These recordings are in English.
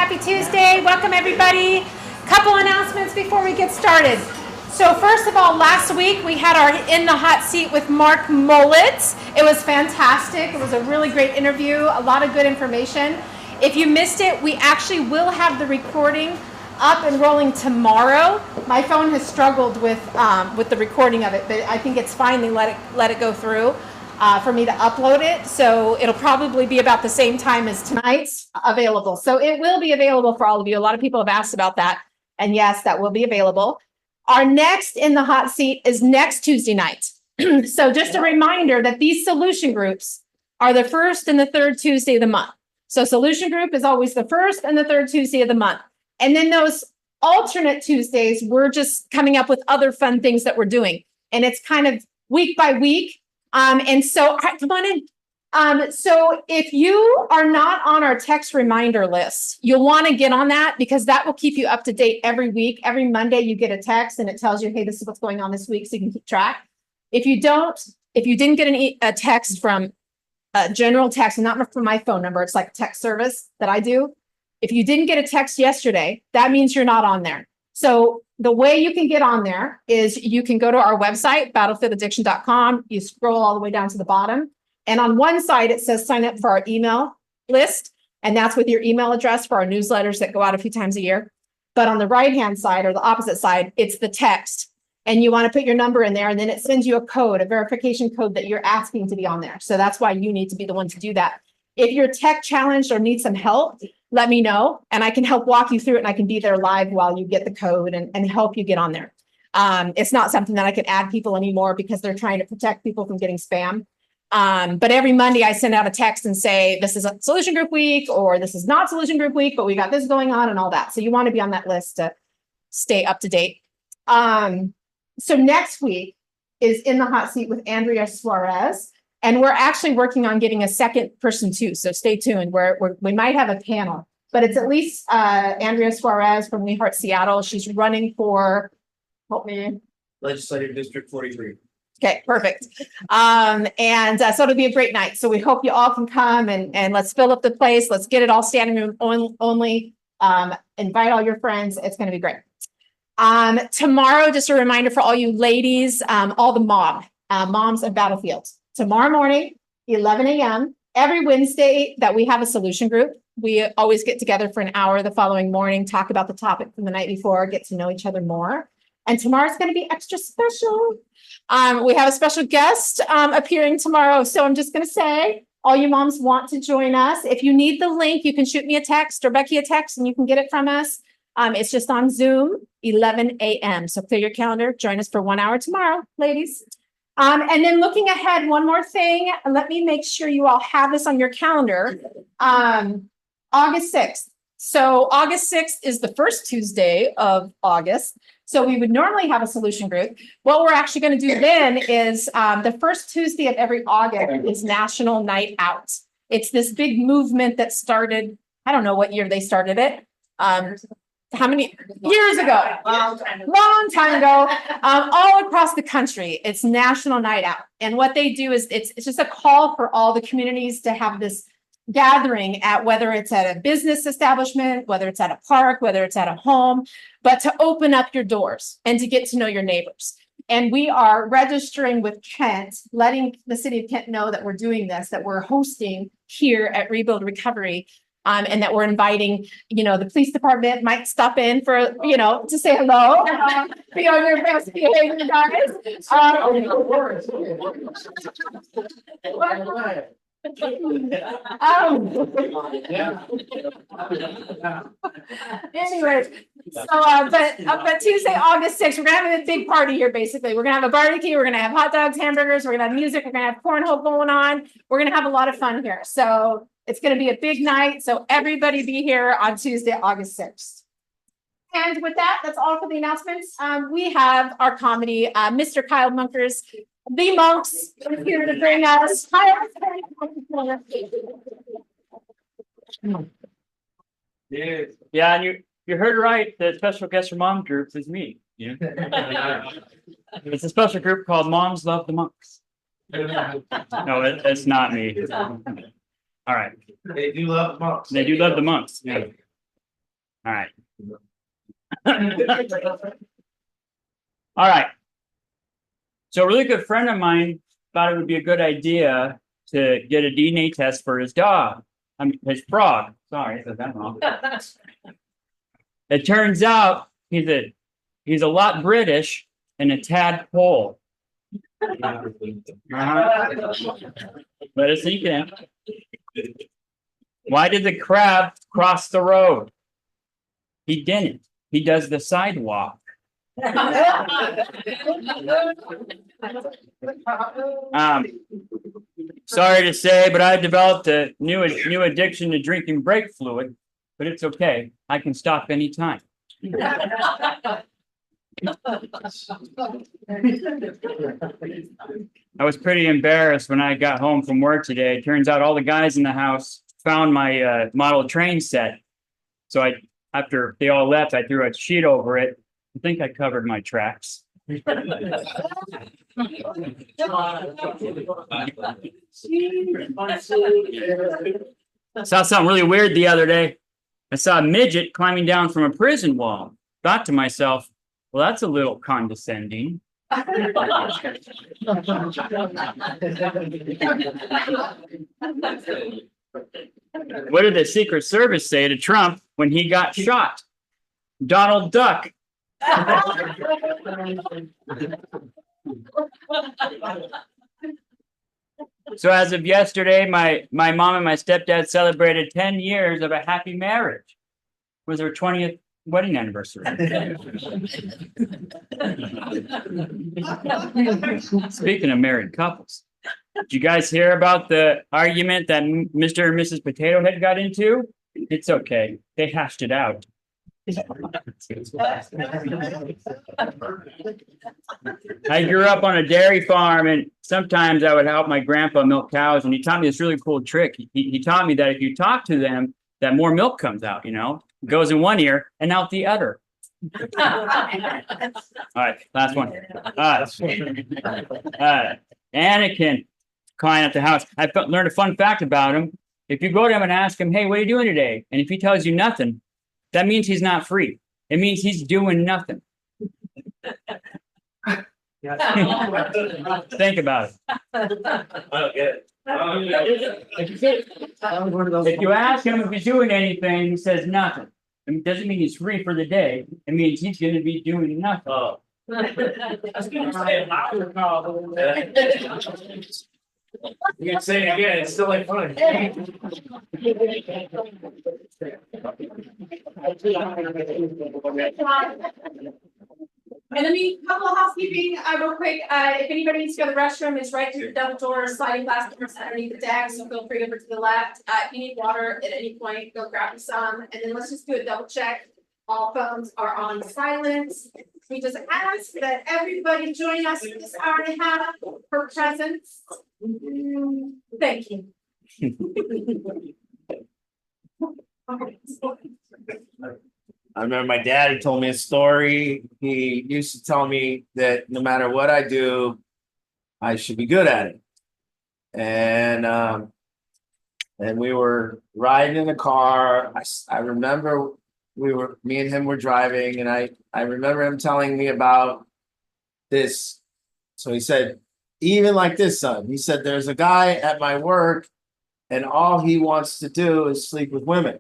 Happy Tuesday. Welcome, everybody. Couple announcements before we get started. So first of all, last week we had our In the Hot Seat with Mark Mullitz. It was fantastic. It was a really great interview, a lot of good information. If you missed it, we actually will have the recording up and rolling tomorrow. My phone has struggled with the recording of it, but I think it's finally let it go through for me to upload it. So it'll probably be about the same time as tonight's available. So it will be available for all of you. A lot of people have asked about that. And yes, that will be available. Our next In the Hot Seat is next Tuesday night. So just a reminder that these solution groups are the first and the third Tuesday of the month. So solution group is always the first and the third Tuesday of the month. And then those alternate Tuesdays, we're just coming up with other fun things that we're doing. And it's kind of week by week. And so, all right, come on in. So if you are not on our text reminder list, you'll want to get on that because that will keep you up to date every week. Every Monday you get a text and it tells you, hey, this is what's going on this week, so you can keep track. If you didn't get a text from a general text, not from my phone number, it's like a text service that I do. If you didn't get a text yesterday, that means you're not on there. So the way you can get on there is you can go to our website, battlefieldaddiction.com. You scroll all the way down to the bottom. And on one side, it says sign up for our email list. And that's with your email address for our newsletters that go out a few times a year. But on the right-hand side or the opposite side, it's the text. And you want to put your number in there. And then it sends you a code, a verification code that you're asking to be on there. So that's why you need to be the one to do that. If you're tech challenged or need some help, let me know. And I can help walk you through it. And I can be there live while you get the code and help you get on there. It's not something that I can add people anymore because they're trying to protect people from getting spam. But every Monday I send out a text and say, this is a solution group week, or this is not solution group week, but we got this going on and all that. So you want to be on that list to stay up to date. So next week is In the Hot Seat with Andrea Suarez. And we're actually working on getting a second person too. So stay tuned. We might have a panel, but it's at least Andrea Suarez from We Heart Seattle. She's running for, help me. Legislative District 43. Okay, perfect. So it'll be a great night. So we hope you all can come and let's fill up the place. Let's get it all standing room only. Invite all your friends. It's going to be great. Tomorrow, just a reminder for all you ladies, all the moms of Battlefield. Tomorrow morning, 11 a.m., every Wednesday that we have a solution group, we always get together for an hour the following morning, talk about the topic from the night before, get to know each other more. And tomorrow's going to be extra special. We have a special guest appearing tomorrow. So I'm just going to say, all you moms want to join us. If you need the link, you can shoot me a text or Becky a text and you can get it from us. It's just on Zoom, 11 a.m. So clear your calendar. Join us for 1 hour tomorrow, ladies. And then looking ahead, one more thing. Let me make sure you all have this on your calendar. August 6th. So August 6th is the first Tuesday of August. So we would normally have a solution group. What we're actually going to do then is the first Tuesday of every August is National Night Out. It's this big movement that started, I don't know what year they started it. How many years ago? Long time ago, all across the country. It's National Night Out. And what they do is it's just a call for all the communities to have this gathering at whether it's at a business establishment, whether it's at a park, whether it's at a home, but to open up your doors and to get to know your neighbors. And we are registering with Kent, letting the city of Kent know that we're doing this, that we're hosting here at Rebuild Recovery. And that we're inviting, the police department might stop in for, to say hello. Be on your best behavior, guys. Anyways, but Tuesday, August 6th, we're gonna have a big party here. Basically, we're gonna have a barbecue. We're gonna have hot dogs, hamburgers. We're gonna have music. We're gonna have cornhole going on. We're gonna have a lot of fun here. So it's going to be a big night. So everybody be here on Tuesday, August 6th. And with that, that's all for the announcements. We have our comedy, Mr. Kyle Munkers, the Monks, is here to bring us. Yeah, and you heard right. The special guest from Mom Groups is me. Yeah. It's a special group called Moms Love the Monks. No, it's not me. All right. They do love monks. They do love the monks. Yeah. All right. All right. So a really good friend of mine thought it would be a good idea to get a DNA test for his dog. His frog. Sorry, I said that wrong. It turns out he's a lot British and a tad Pole. Let us sink in. Why did the crab cross the road? He didn't. He does the sidewalk. Sorry to say, but I developed a new addiction to drinking brake fluid, but it's okay. I can stop anytime. I was pretty embarrassed when I got home from work today. It turns out all the guys in the house found my model train set. So after they all left, I threw a sheet over it. I think I covered my tracks. I saw something really weird the other day. I saw a midget climbing down from a prison wall. Thought to myself, well, that's a little condescending. What did the Secret Service say to Trump when he got shot? Donald Duck. So as of yesterday, my mom and my stepdad celebrated 10 years of a happy marriage. It was their 20th wedding anniversary. Speaking of married couples, did you guys hear about the argument that Mr. and Mrs. Potato Head got into? It's okay. They hashed it out. I grew up on a dairy farm, and sometimes I would help my grandpa milk cows, and he taught me this really cool trick. He taught me that if you talk to them, that more milk comes out, it goes in one ear and out the other. All right, last one. Anakin, client at the house. I learned a fun fact about him. If you go to him and ask him, hey, what are you doing today? And if he tells you nothing, that means he's not free. It means he's doing nothing. Think about it. I don't get it. If you ask him if he's doing anything, he says nothing. It doesn't mean he's free for the day. It means he's going to be doing nothing. Oh. I was gonna say it louder, Carl. You can say it again, it's still like fun. And then couple of housekeeping, real quick, if anybody needs to go to the restroom, it's right through the double doors, sliding glass doors underneath the deck, so feel free over to the left. If you need water at any point, go grab some, and then let's just do a double check. All phones are on silent. We just ask that everybody join us for this hour and a half for presents. Thank you. I remember my dad, he told me a story. He used to tell me that no matter what I do, I should be good at it. And we were riding in the car. I remember me and him were driving, and I remember him telling me about this. So he said, even like this, son, he said, there's a guy at my work and all he wants to do is sleep with women.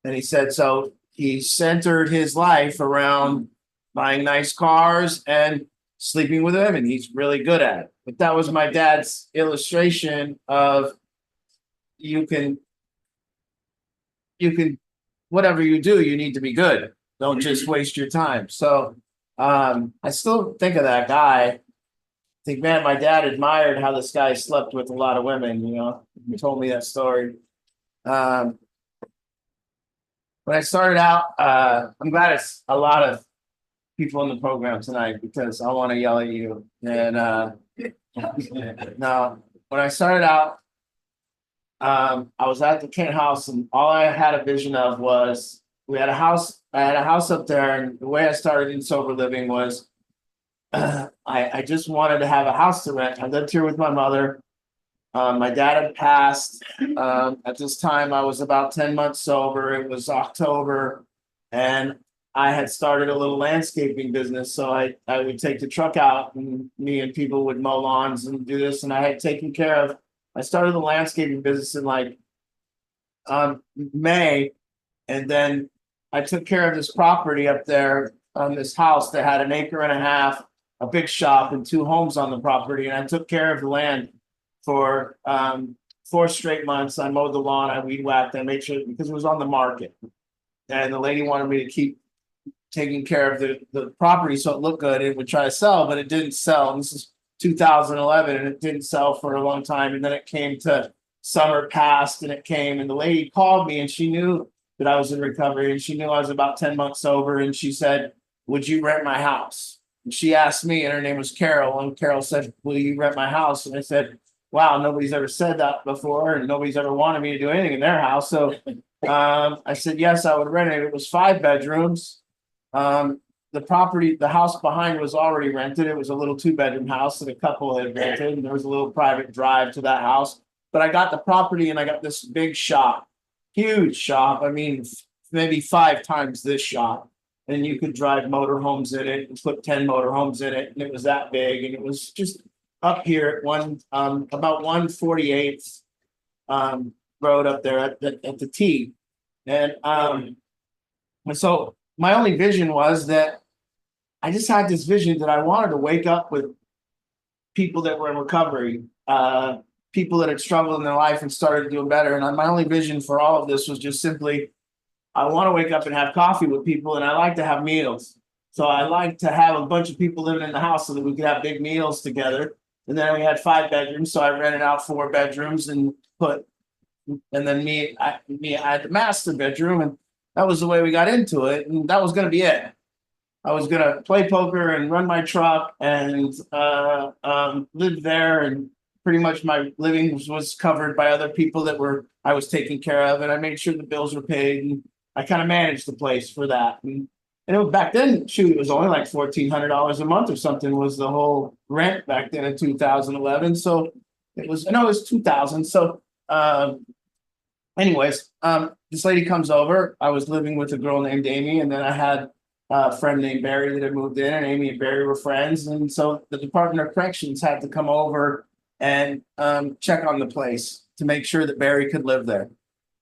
And he said, so he centered his life around buying nice cars and sleeping with women. He's really good at it. But that was my dad's illustration of you can, whatever you do, you need to be good. Don't just waste your time. So I still think of that guy. I think, man, my dad admired how this guy slept with a lot of women, He told me that story. When I started out, I'm glad it's a lot of people in the program tonight because I want to yell at you. And now, when I started out, I was at the Kent house, and all I had a vision of was I had a house up there, and the way I started in sober living was I just wanted to have a house to rent. I lived here with my mother. My dad had passed. At this time, I was about 10 months sober. It was October. And I had started a little landscaping business. So I would take the truck out and me and people would mow lawns and do this. And I had taken care of, I started the landscaping business in like May. And then I took care of this property up there on this house that had an acre and a half, a big shop and 2 homes on the property. And I took care of the land for 4 straight months. I mowed the lawn, I weed whacked, I made sure because it was on the market. And the lady wanted me to keep taking care of the property so it looked good. It would try to sell, but it didn't sell. And this is 2011 and it didn't sell for a long time. And then it came to summer passed and it came and the lady called me and she knew that I was in recovery and she knew I was about 10 months sober. And she said, would you rent my house? And she asked me and her name was Carol. And Carol said, will you rent my house? And I said, wow, nobody's ever said that before and nobody's ever wanted me to do anything in their house. So I said, yes, I would rent it. It was 5 bedrooms. The property, the house behind was already rented. It was a little 2-bedroom house that a couple had rented. And there was a little private drive to that house. But I got the property and I got this big shop, huge shop. I mean, maybe 5 times this shop. And you could drive motorhomes in it and put 10 motorhomes in it. And it was that big. And it was just up here at about 148th road up there at the T. And so my only vision was that I just had this vision that I wanted to wake up with people that were in recovery, people that had struggled in their life and started doing better. And my only vision for all of this was just simply, I want to wake up and have coffee with people and I like to have meals. So I like to have a bunch of people living in the house so that we could have big meals together. And then we had 5 bedrooms. So I rented out 4 bedrooms and then I had the master bedroom and that was the way we got into it. And that was going to be it. I was going to play poker and run my truck and live there. And pretty much my living was covered by other people that I was taking care of. And I made sure the bills were paid. And I kind of managed the place for that. And it was back then, shoot, it was only like $1,400 a month or something was the whole rent back then in 2011. So it was 2000. So anyways, this lady comes over. I was living with a girl named Amy, and then I had a friend named Barry that had moved in, and Amy and Barry were friends. And so the Department of Corrections had to come over and check on the place to make sure that Barry could live there.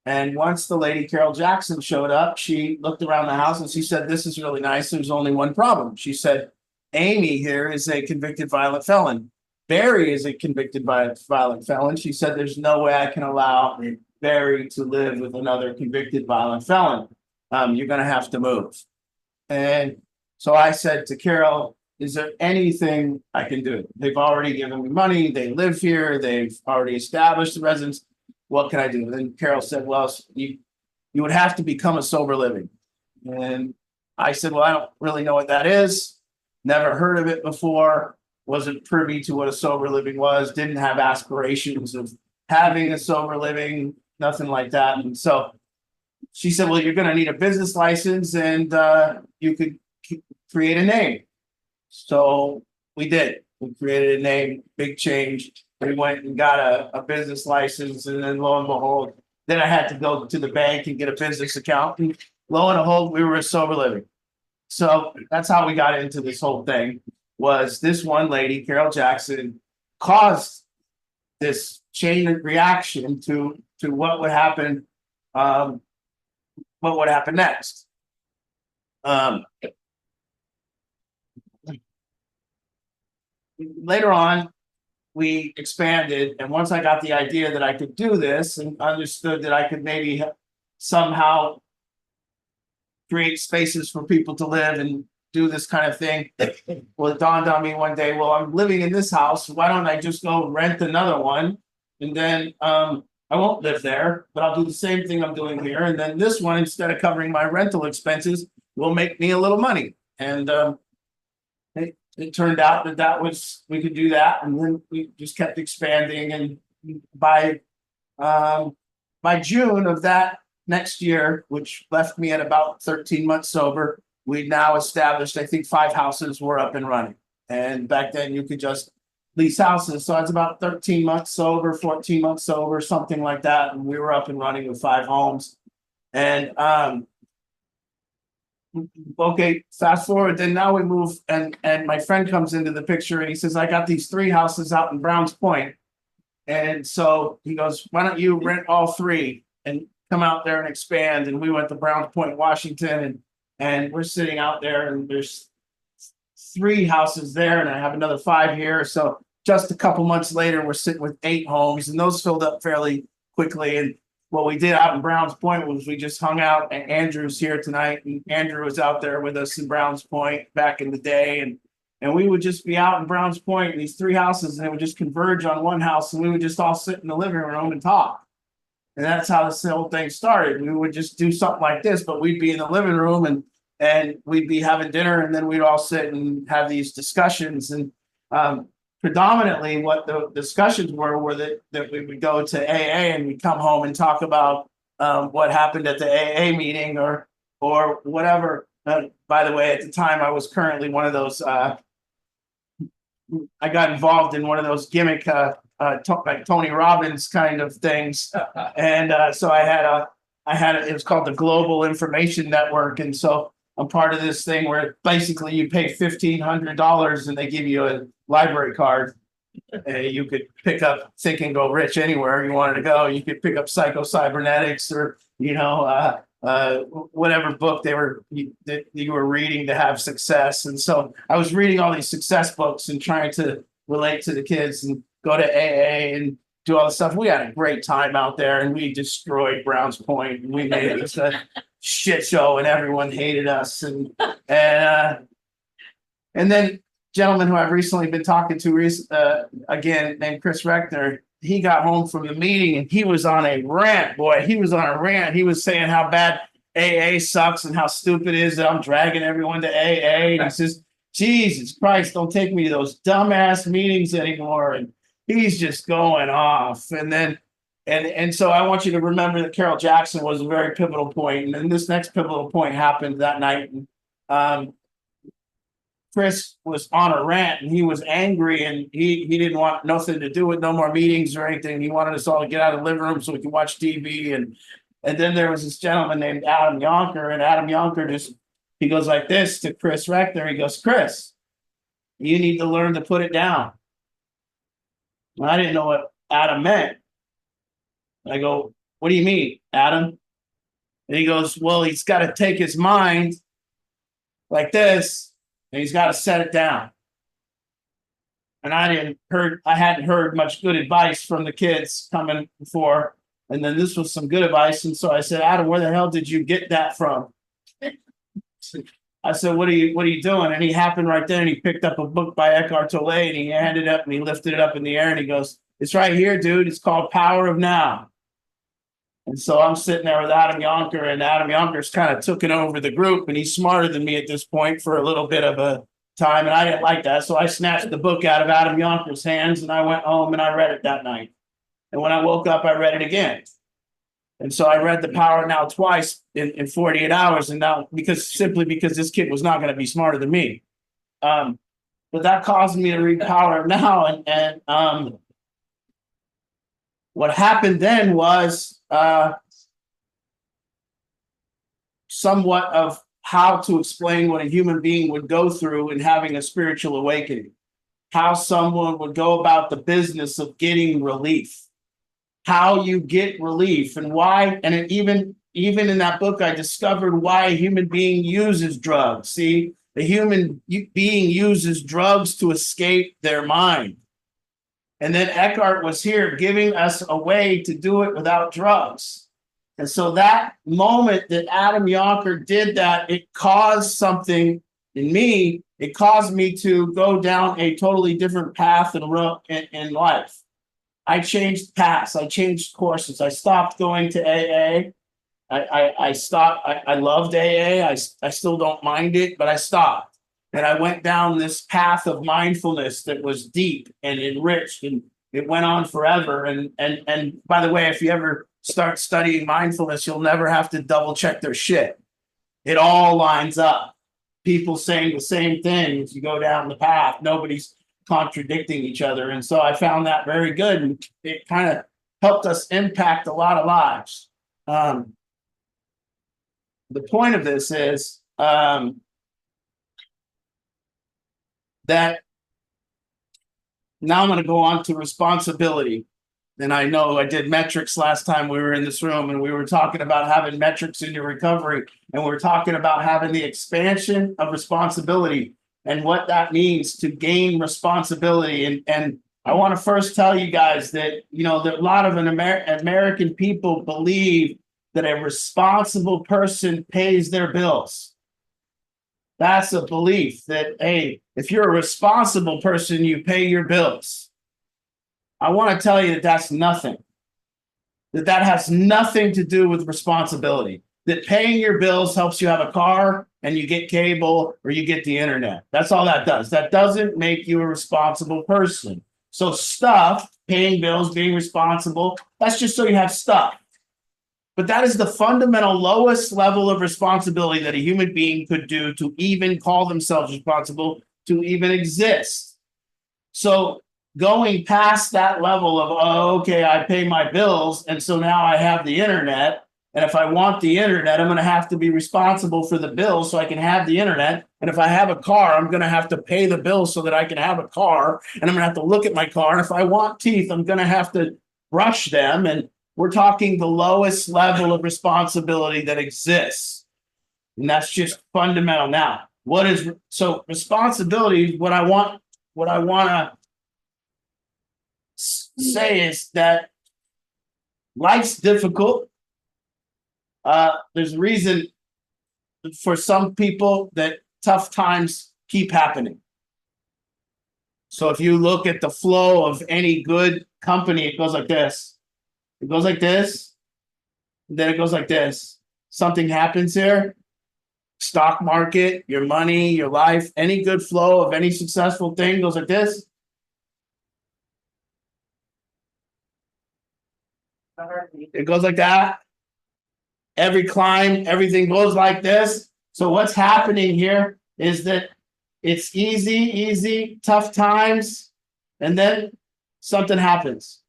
And once the lady Carol Jackson showed up, she looked around the house and she said, this is really nice. There's only one problem. She said, Amy here is a convicted violent felon. Barry is a convicted violent felon. She said, there's no way I can allow Barry to live with another convicted violent felon. You're going to have to move. And so I said to Carol, is there anything I can do? They've already given me money. They live here. They've already established the residence. What can I do? And then Carol said, well, you would have to become a sober living. And I said, well, I don't really know what that is. Never heard of it before. Wasn't privy to what a sober living was. Didn't have aspirations of having a sober living, nothing like that. And so she said, well, you're going to need a business license and you could create a name. So we did. We created a name, big change. We went and got a business license, and then lo and behold, then I had to go to the bank and get a business account. And lo and behold, we were a sober living. So that's how we got into this whole thing. Was this one lady, Carol Jackson, caused this chain of reaction to what would happen, next. Later on, we expanded, and once I got the idea that I could do this and understood that I could maybe somehow create spaces for people to live and do this kind of thing, well, it dawned on me one day, well, I'm living in this house, why don't I just go rent another one? And then I won't live there, but I'll do the same thing I'm doing here. And then this one, instead of covering my rental expenses, will make me a little money. And it turned out we could do that. And then we just kept expanding. And by June of that next year, which left me at about 13 months sober, we now established, I think 5 houses were up and running. And back then you could just these houses. So I was about 13 months sober, 14 months sober, something like that. And we were up and running with 5 homes. And okay, fast forward, then now we move and my friend comes into the picture and he says, I got these 3 houses out in Browns Point. And so he goes, why don't you rent all 3 and come out there and expand? And we went to Browns Point, Washington, and we're sitting out there and there's 3 houses there and I have another 5 here. So just a couple months later, we're sitting with 8 homes and those filled up fairly quickly. And what we did out in Browns Point was we just hung out, and Andrew's here tonight, and Andrew was out there with us in Browns Point back in the day. And we would just be out in Browns Point in these 3 houses and it would just converge on one house and we would just all sit in the living room and talk. And that's how this whole thing started. We would just do something like this, but we'd be in the living room and we'd be having dinner and then we'd all sit and have these discussions. And predominantly what the discussions were that we would go to AA and we'd come home and talk about what happened at the AA meeting or whatever. By the way, at the time I was currently one of those, I got involved in one of those gimmick, like Tony Robbins kind of things. And so I had it was called the Global Information Network. And so I'm part of this thing where basically you pay $1,500 and they give you a library card. You could pick up Think and Go Rich anywhere you wanted to go. You could pick up Psycho Cybernetics or, whatever book that you were reading to have success. And so I was reading all these success books and trying to relate to the kids and go to AA and do all the stuff. We had a great time out there and we destroyed Browns Point and we made it a shit show and everyone hated us. And then gentleman who I've recently been talking to again named Chris Reckner, he got home from the meeting and he was on a rant, boy. He was on a rant. He was saying how bad AA sucks and how stupid it is that I'm dragging everyone to AA. And he says, Jesus Christ, don't take me to those dumbass meetings anymore. And he's just going off. And then, and so I want you to remember that Carol Jackson was a very pivotal point. And then this next pivotal point happened that night. And, Chris was on a rant and he was angry and he didn't want nothing to do with no more meetings or anything. He wanted us all to get out of the living room so we could watch TV. And then there was this gentleman named Adam Yonker, and Adam Yonker he goes like this to Chris Reckner. He goes, Chris, you need to learn to put it down. And I didn't know what Adam meant. I go, what do you mean, Adam? And he goes, well, he's got to take his mind like this. And he's got to set it down. And I hadn't heard much good advice from the kids coming before. And then this was some good advice. And so I said, Adam, where the hell did you get that from? I said, what are you doing? And he happened right there and he picked up a book by Eckhart Tolle and he handed it up and he lifted it up in the air and he goes, it's right here, dude. It's called Power of Now. And so I'm sitting there with Adam Yonker, and Adam Yonker's kind of taken over the group, and he's smarter than me at this point for a little bit of a time, and I didn't like that. So I snatched the book out of Adam Yonker's hands, and I went home and I read it that night. And when I woke up, I read it again. And so I read The Power Now twice in 48 hours, and now simply because this kid was not going to be smarter than me. But that caused me to read Power Now, and what happened then was somewhat of how to explain what a human being would go through in having a spiritual awakening, how someone would go about the business of getting relief, how you get relief and why. And even in that book, I discovered why a human being uses drugs. See, the human being uses drugs to escape their mind. And then Eckhart was here giving us a way to do it without drugs. And so that moment that Adam Yonker did that, it caused something in me. It caused me to go down a totally different path in life. I changed paths. I changed courses. I stopped going to AA. I stopped. I loved AA. I still don't mind it, but I stopped. And I went down this path of mindfulness that was deep and enriched, and it went on forever. And by the way, if you ever start studying mindfulness, you'll never have to double check their shit. It all lines up. People saying the same thing as you go down the path. Nobody's contradicting each other. And so I found that very good. And it kind of helped us impact a lot of lives. The point of this is that now I'm going to go on to responsibility. And I know I did metrics last time we were in this room, and we were talking about having metrics in your recovery, and we were talking about having the expansion of responsibility and what that means to gain responsibility. And I want to first tell you guys that, you know, that a lot of American people believe that a responsible person pays their bills. That's a belief that, hey, if you're a responsible person, you pay your bills. I want to tell you that that's nothing. That has nothing to do with responsibility. That paying your bills helps you have a car and you get cable or you get the internet. That's all that does. That doesn't make you a responsible person. So stuff, paying bills, being responsible, that's just so you have stuff. But that is the fundamental lowest level of responsibility that a human being could do to even call themselves responsible, to even exist. So going past that level of, oh, okay, I pay my bills, and so now I have the internet, and if I want the internet, I'm going to have to be responsible for the bill so I can have the internet. And if I have a car, I'm going to have to pay the bill so that I can have a car, and I'm going to have to look at my car. And if I want teeth, I'm going to have to brush them. And we're talking the lowest level of responsibility that exists. And that's just fundamental. Now, so responsibility, what I want to say is that life's difficult. There's a reason for some people that tough times keep happening. So if you look at the flow of any good company, it goes like this. It goes like this. Then it goes like this. Something happens here. Stock market, your money, your life, any good flow of any successful thing goes like this. It goes like that. Every climb, everything goes like this. So what's happening here is that it's easy, tough times, and then something happens.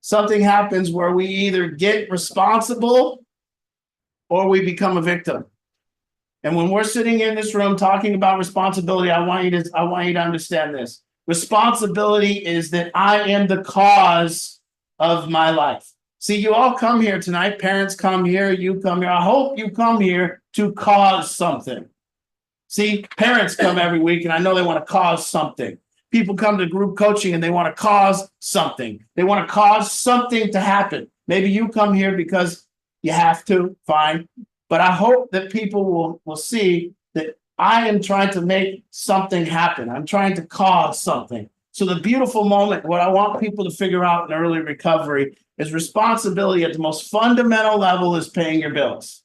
Something happens where we either get responsible or we become a victim. And when we're sitting in this room talking about responsibility, I want you to understand this. Responsibility is that I am the cause of my life. See, you all come here tonight. Parents come here. You come here. I hope you come here to cause something. See, parents come every week, and I know they want to cause something. People come to group coaching, and they want to cause something. They want to cause something to happen. Maybe you come here because you have to, fine. But I hope that people will see that I am trying to make something happen. I'm trying to cause something. So the beautiful moment, what I want people to figure out in early recovery is responsibility at the most fundamental level is paying your bills.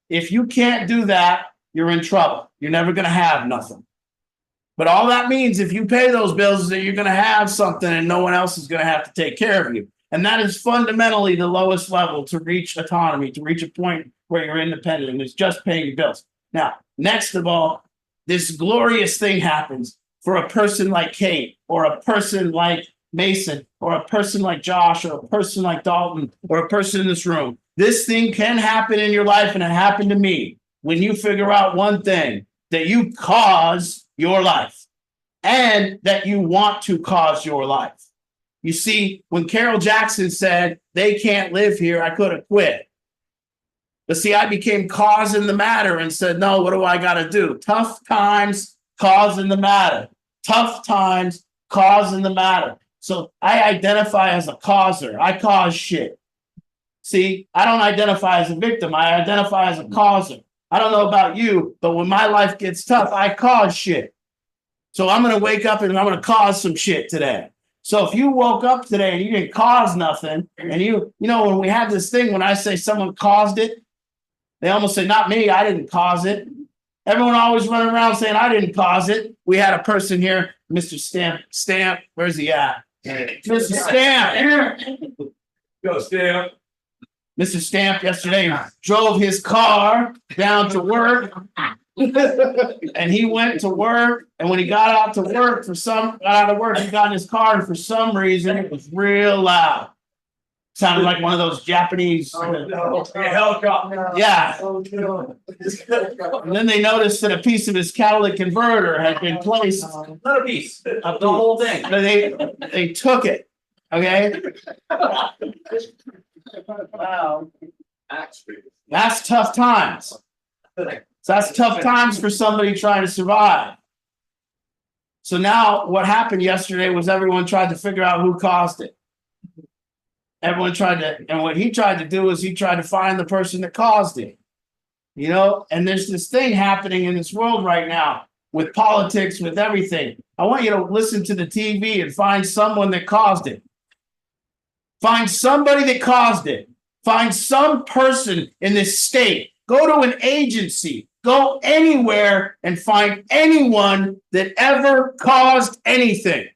If you can't do that, you're in trouble. You're never going to have nothing. But all that means if you pay those bills is that you're going to have something and no one else is going to have to take care of you. And that is fundamentally the lowest level to reach autonomy, to reach a point where you're independent, and it's just paying your bills. Now, next of all, this glorious thing happens for a person like Kate, or a person like Mason, or a person like Josh, or a person like Dalton, or a person in this room. This thing can happen in your life, and it happened to me. When you figure out one thing, that you cause your life, and that you want to cause your life. You see, when Carol Jackson said, they can't live here, I could have quit. But see, I became causing the matter and said, no, what do I got to do? Tough times, causing the matter. Tough times, causing the matter. So I identify as a causer. I cause shit. See, I don't identify as a victim. I identify as a causer. I don't know about you, but when my life gets tough, I cause shit. So I'm going to wake up and I'm going to cause some shit today. So if you woke up today and you didn't cause nothing, and you know, when we have this thing, when I say someone caused it, they almost say, not me, I didn't cause it. Everyone always running around saying, I didn't cause it. We had a person here, Mr. Stamp, where's he at? Mr. Stamp. Go, Stamp. Mr. Stamp yesterday drove his car down to work, And he went to work, and when he got out of work, he got in his car, and for some reason, it was real loud. Sounded like one of those Japanese. Helicopter. Yeah. Oh, no. And then they noticed that a piece of his catalytic converter had been placed. Not a piece, the whole thing. They took it. Okay, Wow. that's tough times. So that's tough times for somebody trying to survive. So now what happened yesterday was everyone tried to figure out who caused it. Everyone tried to, and what he tried to do was he tried to find the person that caused it. You know, and there's this thing happening in this world right now with politics, with everything. I want you to listen to the TV and find someone that caused it. Find somebody that caused it. Find some person in this state. Go to an agency. Go anywhere and find anyone that ever caused anything.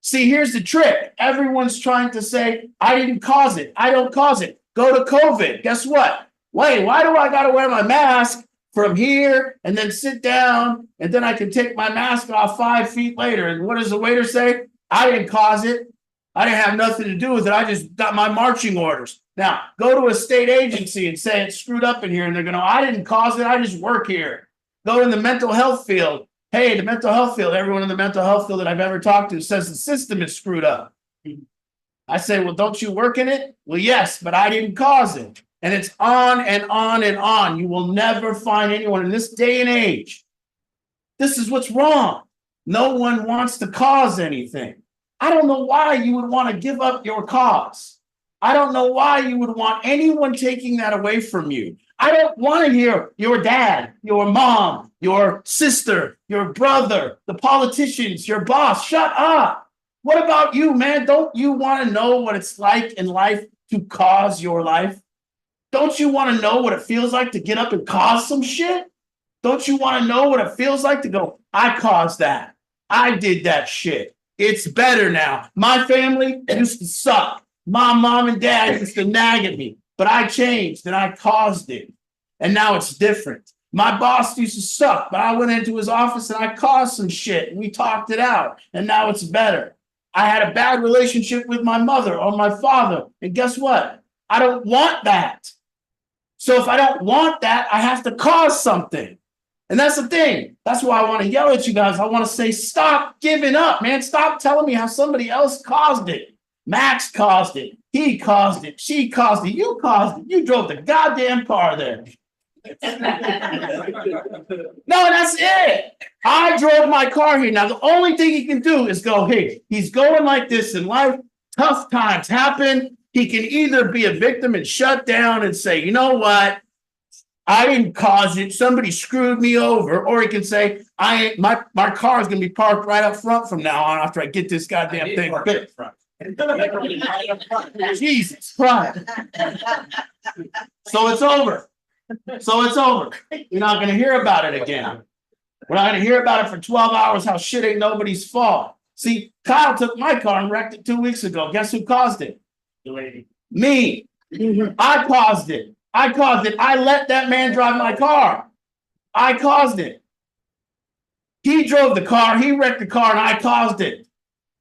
See, here's the trick. Everyone's trying to say, I didn't cause it. I don't cause it. Go to COVID. Guess what? Wait, why do I got to wear my mask from here and then sit down and then I can take my mask off 5 feet later? And what does the waiter say? I didn't cause it. I didn't have nothing to do with it. I just got my marching orders. Now, go to a state agency and say it's screwed up in here. And they're going to, I didn't cause it. I just work here. Go in the mental health field. Hey, the mental health field, everyone in the mental health field that I've ever talked to says the system is screwed up. I say, well, don't you work in it? Well, yes, but I didn't cause it. And it's on and on and on. You will never find anyone in this day and age. This is what's wrong. No one wants to cause anything. I don't know why you would want to give up your cause. I don't know why you would want anyone taking that away from you. I don't want to hear your dad, your mom, your sister, your brother, the politicians, your boss. Shut up. What about you, man? Don't you want to know what it's like in life to cause your life? Don't you want to know what it feels like to get up and cause some shit? Don't you want to know what it feels like to go, I caused that. I did that shit. It's better now. My family used to suck. My mom and dad used to nag at me, but I changed and I caused it. And now it's different. My boss used to suck, but I went into his office and I caused some shit and we talked it out. And now it's better. I had a bad relationship with my mother or my father. And guess what? I don't want that. So if I don't want that, I have to cause something. And that's the thing. That's why I want to yell at you guys. I want to say, stop giving up, man. Stop telling me how somebody else caused it. Max caused it. He caused it. She caused it. You caused it. You drove the goddamn car there. No, that's it. I drove my car here. Now, the only thing he can do is go, hey, he's going like this in life. Tough times happen. He can either be a victim and shut down and say, you know what? I didn't cause it. Somebody screwed me over. Or he can say, my car is going to be parked right up front from now on after I get this goddamn thing fixed. Jesus Christ. So it's over. So it's over. You're not going to hear about it again. We're not going to hear about it for 12 hours, how shit ain't nobody's fault. See, Kyle took my car and wrecked it 2 weeks ago. Guess who caused it? The lady. Me. I caused it. I caused it. I let that man drive my car. I caused it. He drove the car. He wrecked the car and I caused it.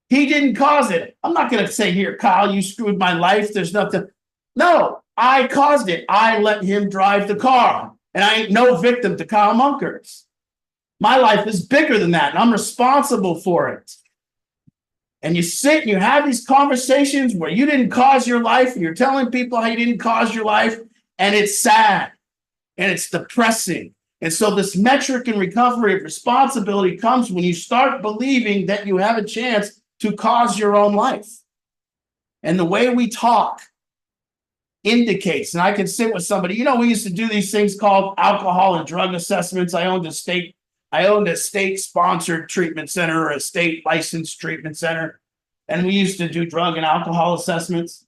He didn't cause it. I'm not going to say, here, Kyle, you screwed my life. There's nothing. No, I caused it. I let him drive the car. And I ain't no victim to Kyle Munkers. My life is bigger than that. And I'm responsible for it. And you sit and you have these conversations where you didn't cause your life. And you're telling people how you didn't cause your life. And it's sad. And it's depressing. And so this metric in recovery of responsibility comes when you start believing that you have a chance to cause your own life. And the way we talk indicates, and I can sit with somebody, you know, we used to do these things called alcohol and drug assessments. I owned a state sponsored treatment center or a state licensed treatment center. And we used to do drug and alcohol assessments.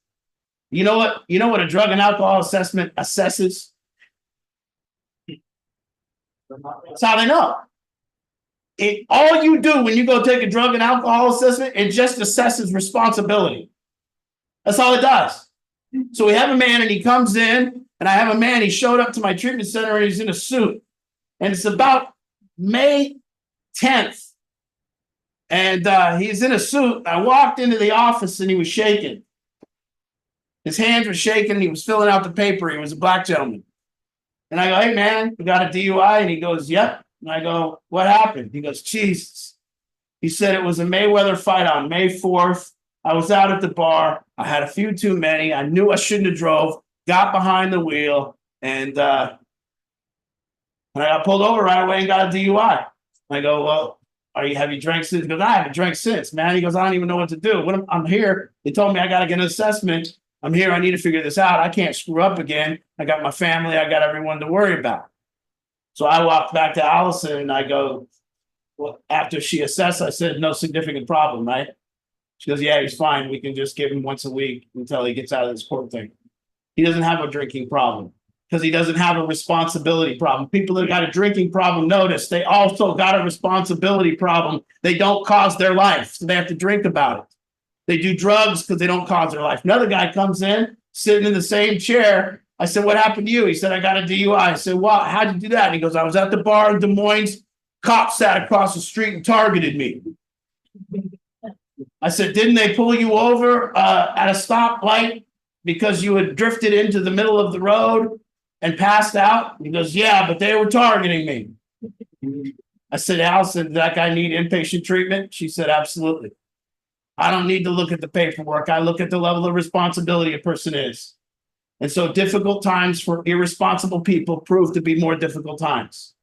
You know what a drug and alcohol assessment assesses? That's how they know. All you do when you go take a drug and alcohol assessment, it just assesses responsibility. That's all it does. So we have a man and he comes in, and I have a man, he showed up to my treatment center and he's in a suit. And it's about May 10th. And he's in a suit. I walked into the office and he was shaking. His hands were shaking and he was filling out the paper. He was a black gentleman. And I go, hey, man, you got a DUI? And he goes, yep. And I go, what happened? He goes, Jesus. He said it was a Mayweather fight on May 4th. I was out at the bar. I had a few too many. I knew I shouldn't have drove, got behind the wheel, and I got pulled over right away and got a DUI. I go, well, have you drank since? He goes, I haven't drank since, man. He goes, I don't even know what to do. I'm here. They told me I got to get an assessment. I'm here. I need to figure this out. I can't screw up again. I got my family. I got everyone to worry about. So I walked back to Allison and I go, well, after she assessed, I said, no significant problem, right? She goes, yeah, he's fine. We can just give him once a week until he gets out of this court thing. He doesn't have a drinking problem because he doesn't have a responsibility problem. People that got a drinking problem, notice they also got a responsibility problem. They don't cause their life, so they have to drink about it. They do drugs because they don't cause their life. Another guy comes in, sitting in the same chair. I said, what happened to you? He said, I got a DUI. I said, well, how'd you do that? And he goes, I was at the bar in Des Moines. Cops sat across the street and targeted me. I said, didn't they pull you over at a stoplight because you had drifted into the middle of the road and passed out? He goes, yeah, but they were targeting me. I said, Allison, did that guy need inpatient treatment? She said, absolutely. I don't need to look at the paperwork. I look at the level of responsibility a person is. And so difficult times for irresponsible people prove to be more difficult times.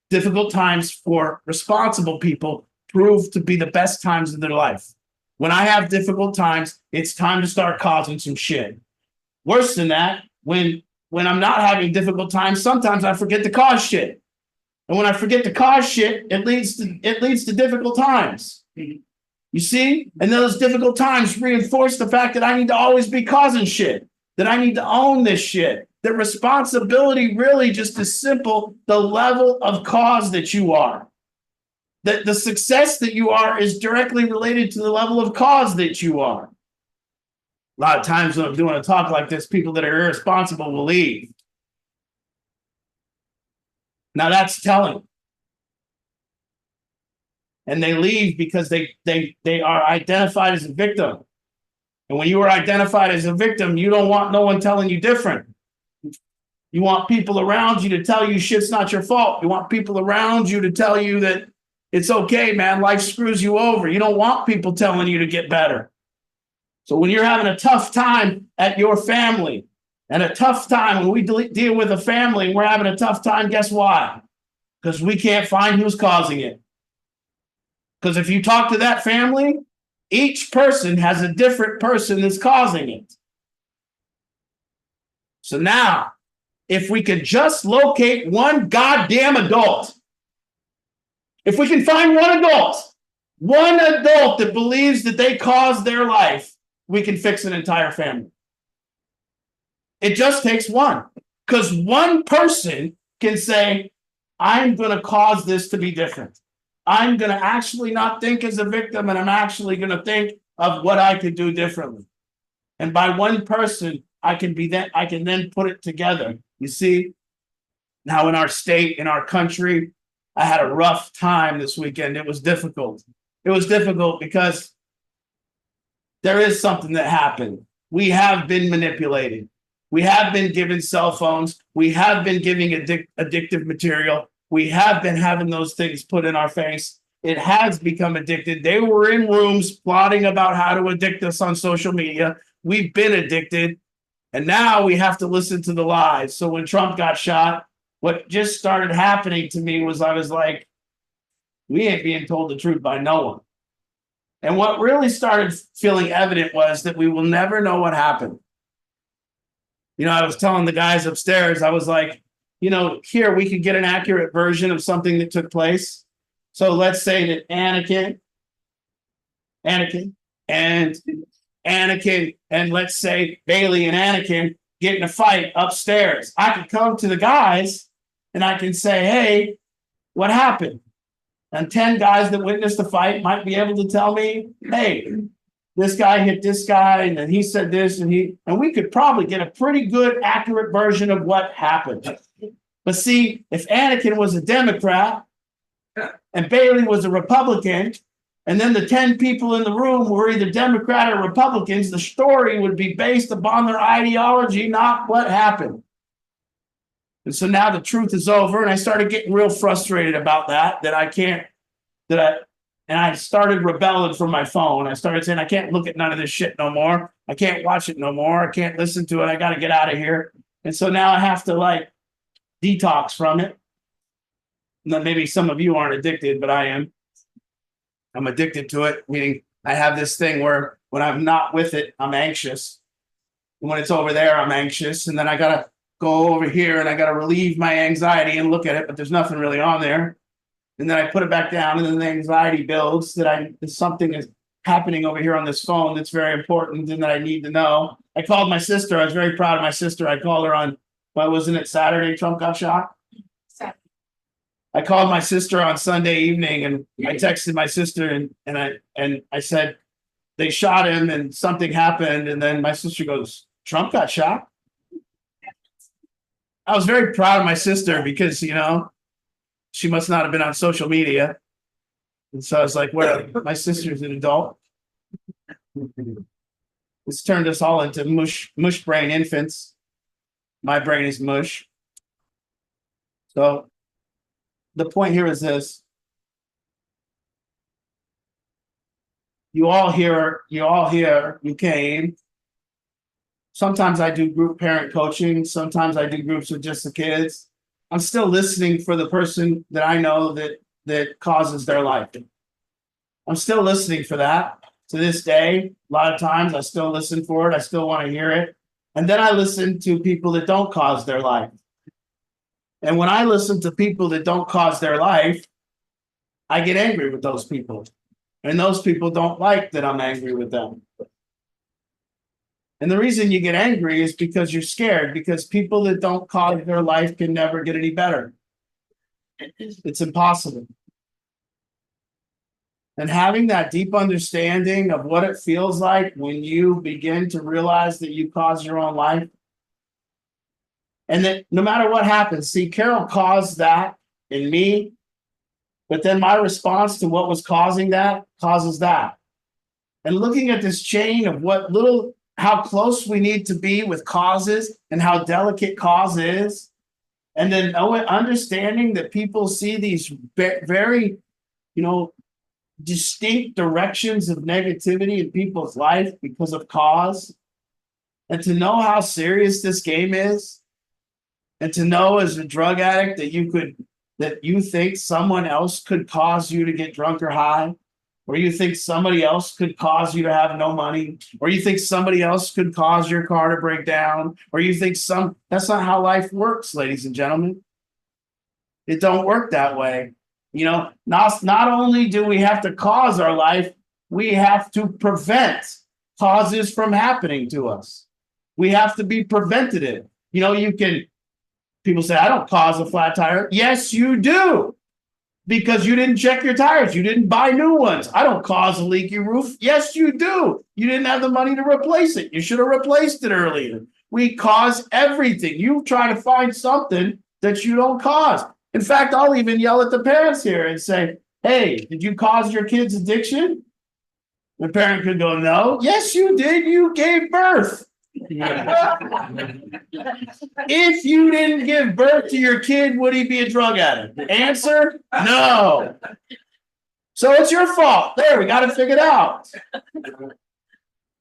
Difficult times for responsible people prove to be the best times of their life. When I have difficult times, it's time to start causing some shit. Worse than that, when I'm not having difficult times, sometimes I forget to cause shit. And when I forget to cause shit, it leads to difficult times. You see? And those difficult times reinforce the fact that I need to always be causing shit, that I need to own this shit, that responsibility really just is simple, the level of cause that you are. That the success that you are is directly related to the level of cause that you are. A lot of times when I'm doing a talk like this, people that are irresponsible will leave. Now that's telling. And they leave because they are identified as a victim. And when you are identified as a victim, you don't want no one telling you different. You want people around you to tell you shit's not your fault. You want people around you to tell you that it's okay, man, life screws you over. You don't want people telling you to get better. So when you're having a tough time at your family and a tough time when we deal with a family and we're having a tough time, guess why? Because we can't find who's causing it. Because if you talk to that family, each person has a different person that's causing it. So now, if we could just locate one goddamn adult, if we can find one adult that believes that they caused their life, we can fix an entire family. It just takes one. Because one person can say, I'm going to cause this to be different. I'm going to actually not think as a victim, and I'm actually going to think of what I could do differently. And by one person, I can then put it together. You see, now in our state, in our country, I had a rough time this weekend. It was difficult. It was difficult because there is something that happened. We have been manipulated. We have been given cell phones. We have been giving addictive material. We have been having those things put in our face. It has become addicted. They were in rooms plotting about how to addict us on social media. We've been addicted. And now we have to listen to the lies. So when Trump got shot, what just started happening to me was I was like, we ain't being told the truth by no one. And what really started feeling evident was that we will never know what happened. You know, I was telling the guys upstairs, I was like, you know, here we could get an accurate version of something that took place. So let's say that Anakin, and let's say Bailey and Anakin get in a fight upstairs. I could come to the guys and I can say, hey, what happened? And 10 guys that witnessed the fight might be able to tell me, hey, this guy hit this guy, and then he said this, and we could probably get a pretty good, accurate version of what happened. But see, if Anakin was a Democrat and Bailey was a Republican, and then the 10 people in the room were either Democrat or Republicans, the story would be based upon their ideology, not what happened. And so now the truth is over, and I started getting real frustrated about that and I started rebelling from my phone. I started saying, I can't look at none of this shit no more. I can't watch it no more. I can't listen to it. I got to get out of here. And so now I have to like detox from it. Now, maybe some of you aren't addicted, but I am. I'm addicted to it, meaning I have this thing where when I'm not with it, I'm anxious. And when it's over there, I'm anxious. And then I got to go over here and I got to relieve my anxiety and look at it, but there's nothing really on there. And then I put it back down, and then the anxiety builds that something is happening over here on this phone that's very important and that I need to know. I called my sister. I was very proud of my sister. I called her on, wasn't it Saturday Trump got shot? Saturday. I called my sister on Sunday evening, and I texted my sister and I said, they shot him and something happened. And then my sister goes, Trump got shot? I was very proud of my sister because, she must not have been on social media. And so I was like, well, my sister's an adult. It's turned us all into mush brain infants. My brain is mush. So the point here is this. You all here, you came. Sometimes I do group parent coaching. Sometimes I do groups with just the kids. I'm still listening for the person that I know that causes their life. I'm still listening for that to this day. A lot of times I still listen for it. I still want to hear it. And then I listen to people that don't cause their life. And when I listen to people that don't cause their life, I get angry with those people. And those people don't like that I'm angry with them. And the reason you get angry is because you're scared, because people that don't cause their life can never get any better. It's impossible. And having that deep understanding of what it feels like when you begin to realize that you cause your own life, and that no matter what happens, see, Carol caused that in me, but then my response to what was causing that causes that. And looking at this chain of how close we need to be with causes and how delicate cause is. And then understanding that people see these very, distinct directions of negativity in people's life because of cause. And to know how serious this game is. And to know as a drug addict that you think someone else could cause you to get drunk or high. Or you think somebody else could cause you to have no money, or you think somebody else could cause your car to break down, or you think that's not how life works, ladies and gentlemen. It don't work that way. Not only do we have to cause our life, we have to prevent causes from happening to us. We have to be preventative. People say, I don't cause a flat tire. Yes, you do. Because you didn't check your tires. You didn't buy new ones. I don't cause a leaky roof. Yes, you do. You didn't have the money to replace it. You should have replaced it earlier. We cause everything. You try to find something that you don't cause. In fact, I'll even yell at the parents here and say, hey, did you cause your kid's addiction? The parent could go, no. Yes, you did. You gave birth. If you didn't give birth to your kid, would he be a drug addict? Answer, no. So it's your fault. There, we got it figured out.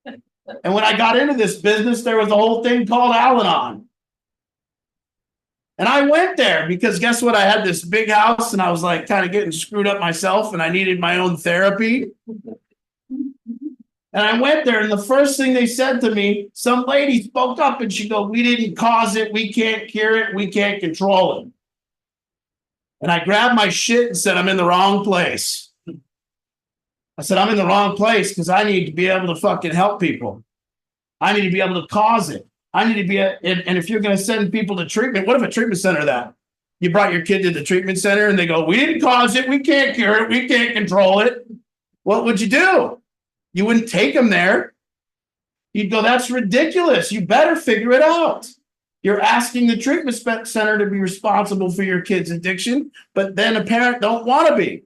And when I got into this business, there was a whole thing called Al-Anon. And I went there because guess what? I had this big house and I was like kind of getting screwed up myself and I needed my own therapy. And I went there, and the first thing they said to me, some lady spoke up and she goes, we didn't cause it. We can't cure it. We can't control it. And I grabbed my shit and said, I'm in the wrong place. I said, I'm in the wrong place because I need to be able to fucking help people. I need to be able to cause it. I need to be and if you're going to send people to treatment, what if a treatment center that? You brought your kid to the treatment center and they go, we didn't cause it. We can't cure it. We can't control it. What would you do? You wouldn't take them there. You'd go, that's ridiculous. You better figure it out. You're asking the treatment center to be responsible for your kid's addiction, but then a parent don't want to be.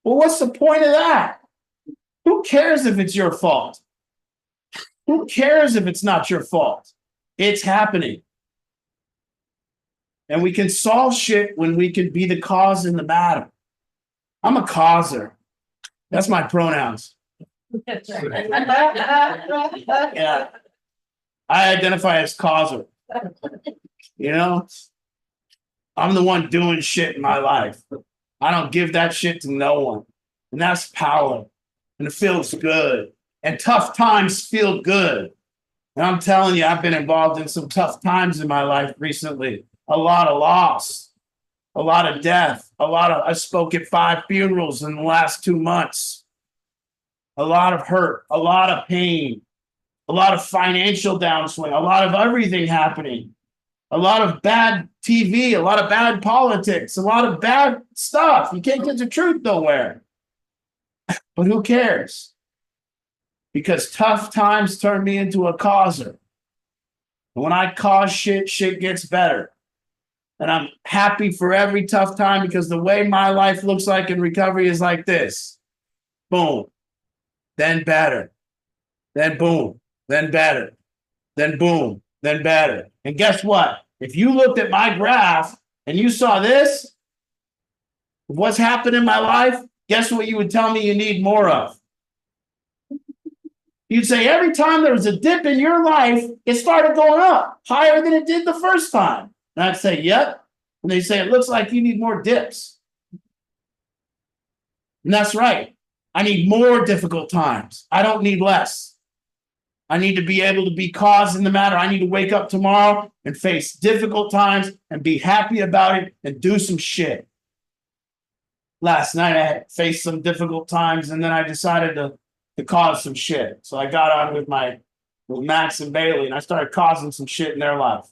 Well, what's the point of that? Who cares if it's your fault? Who cares if it's not your fault? It's happening. And we can solve shit when we can be the cause in the matter. I'm a causer. That's my pronouns. Yeah. I identify as causer. You know, I'm the one doing shit in my life. I don't give that shit to no one. And that's power. And it feels good. And tough times feel good. And I'm telling you, I've been involved in some tough times in my life recently. A lot of loss, a lot of death, I spoke at 5 funerals in the last 2 months. A lot of hurt, a lot of pain, a lot of financial downswing, a lot of everything happening, a lot of bad TV, a lot of bad politics, a lot of bad stuff. You can't get the truth nowhere. But who cares? Because tough times turn me into a causer. And when I cause shit, shit gets better. And I'm happy for every tough time because the way my life looks like in recovery is like this. Boom. Then better. Then boom. Then better. Then boom. Then better. And guess what? If you looked at my graph and you saw this, what's happened in my life, guess what you would tell me you need more of? You'd say every time there was a dip in your life, it started going up higher than it did the first time. And I'd say, yep. And they say, it looks like you need more dips. And that's right. I need more difficult times. I don't need less. I need to be able to be cause in the matter. I need to wake up tomorrow and face difficult times and be happy about it and do some shit. Last night I had faced some difficult times and then I decided to cause some shit. So I got on with Max and Bailey and I started causing some shit in their life.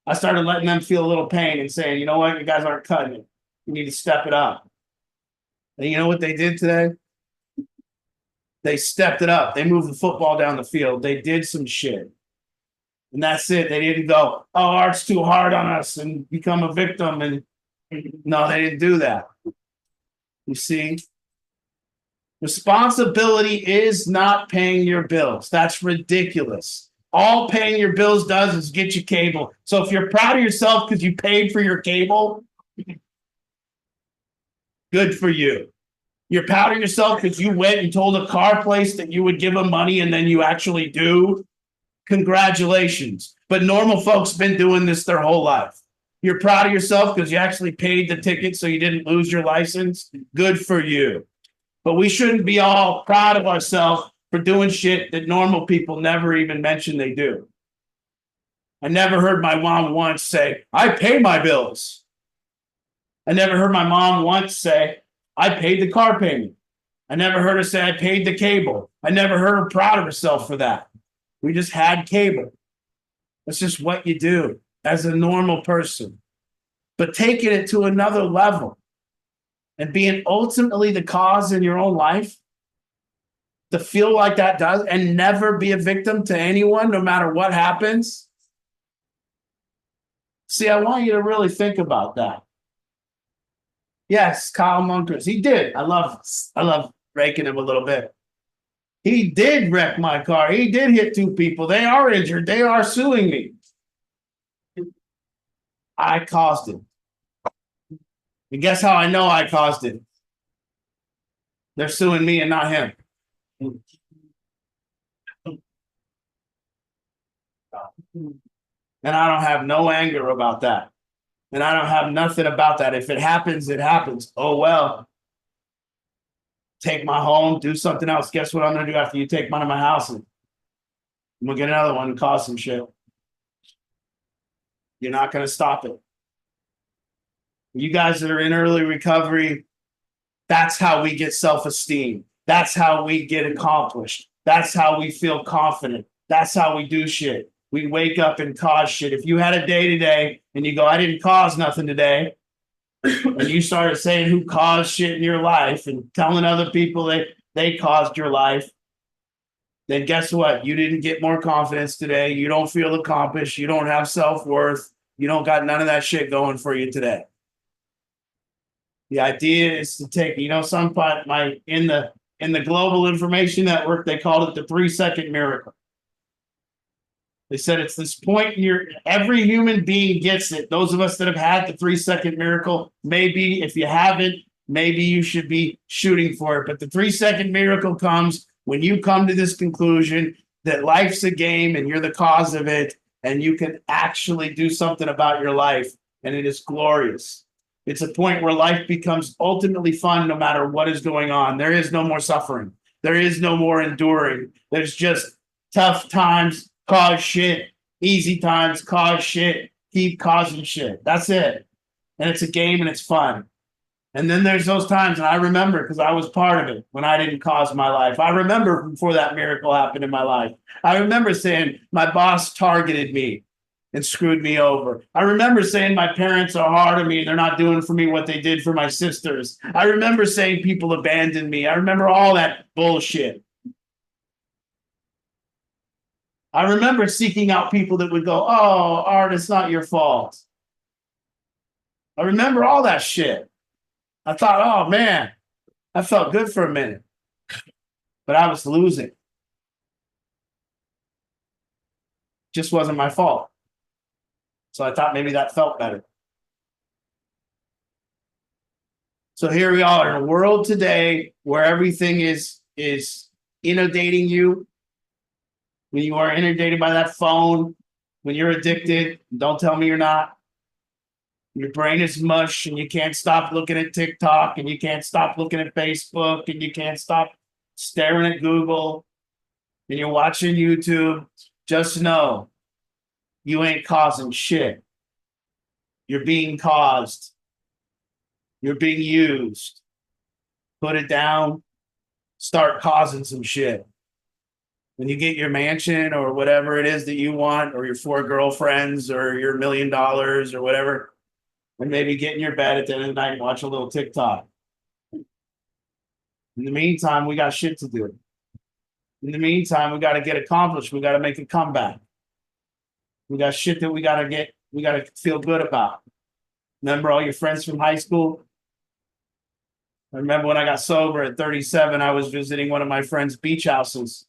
I started letting them feel a little pain and saying, you know what, you guys aren't cutting it. You need to step it up. And you know what they did today? They stepped it up. They moved the football down the field. They did some shit. And that's it. They didn't go, oh, Art's too hard on us and become a victim. And no, they didn't do that. You see? Responsibility is not paying your bills. That's ridiculous. All paying your bills does is get you cable. So if you're proud of yourself because you paid for your cable, good for you. You're proud of yourself because you went and told a car place that you would give them money and then you actually do. Congratulations. But normal folks been doing this their whole life. You're proud of yourself because you actually paid the ticket so you didn't lose your license. Good for you. But we shouldn't be all proud of ourselves for doing shit that normal people never even mention they do. I never heard my mom once say, I pay my bills. I never heard my mom once say, I paid the car payment. I never heard her say, I paid the cable. I never heard her proud of herself for that. We just had cable. That's just what you do as a normal person. But taking it to another level and being ultimately the cause in your own life, to feel like that does and never be a victim to anyone, no matter what happens. See, I want you to really think about that. Yes, Kyle Munkers, he did. I love raking him a little bit. He did wreck my car. He did hit 2 people. They are injured. They are suing me. I caused it. And guess how I know I caused it? They're suing me and not him. And I don't have no anger about that. And I don't have nothing about that. If it happens, it happens. Oh, well. Take my home, do something else. Guess what I'm going to do after you take mine to my house? And I'm going to get another one and cause some shit. You're not going to stop it. You guys that are in early recovery, that's how we get self-esteem. That's how we get accomplished. That's how we feel confident. That's how we do shit. We wake up and cause shit. If you had a day today and you go, I didn't cause nothing today, and you started saying who caused shit in your life and telling other people they caused your life, then guess what? You didn't get more confidence today. You don't feel accomplished. You don't have self-worth. You don't got none of that shit going for you today. The idea is to take, some part in the global information network, they called it the 3-second miracle. They said it's this point in every human being gets it. Those of us that have had the 3-second miracle, maybe if you haven't, maybe you should be shooting for it. But the 3-second miracle comes when you come to this conclusion that life's a game and you're the cause of it, and you can actually do something about your life, and it is glorious. It's a point where life becomes ultimately fun no matter what is going on. There is no more suffering. There is no more enduring. There's just tough times cause shit. Easy times cause shit. Keep causing shit. That's it. And it's a game and it's fun. And then there's those times, and I remember because I was part of it when I didn't cause my life. I remember before that miracle happened in my life. I remember saying my boss targeted me and screwed me over. I remember saying my parents are hard on me and they're not doing for me what they did for my sisters. I remember saying people abandoned me. I remember all that bullshit. I remember seeking out people that would go, "Oh, Art, it's not your fault." I remember all that shit. I thought, oh man, I felt good for a minute, but I was losing. Just wasn't my fault. So I thought maybe that felt better. So here we are in a world today where everything is inundating you. When you are inundated by that phone, when you're addicted, don't tell me you're not. Your brain is mush and you can't stop looking at TikTok and you can't stop looking at Facebook and you can't stop staring at Google and you're watching YouTube. Just know you ain't causing shit. You're being caused. You're being used. Put it down. Start causing some shit. When you get your mansion or whatever it is that you want, or your 4 girlfriends or your $1 million or whatever, and maybe get in your bed at the end of the night and watch a little TikTok. In the meantime, we got shit to do. In the meantime, we got to get accomplished. We got to make a comeback. We got shit that we got to feel good about. Remember all your friends from high school? I remember when I got sober at 37, I was visiting one of my friends' beach houses.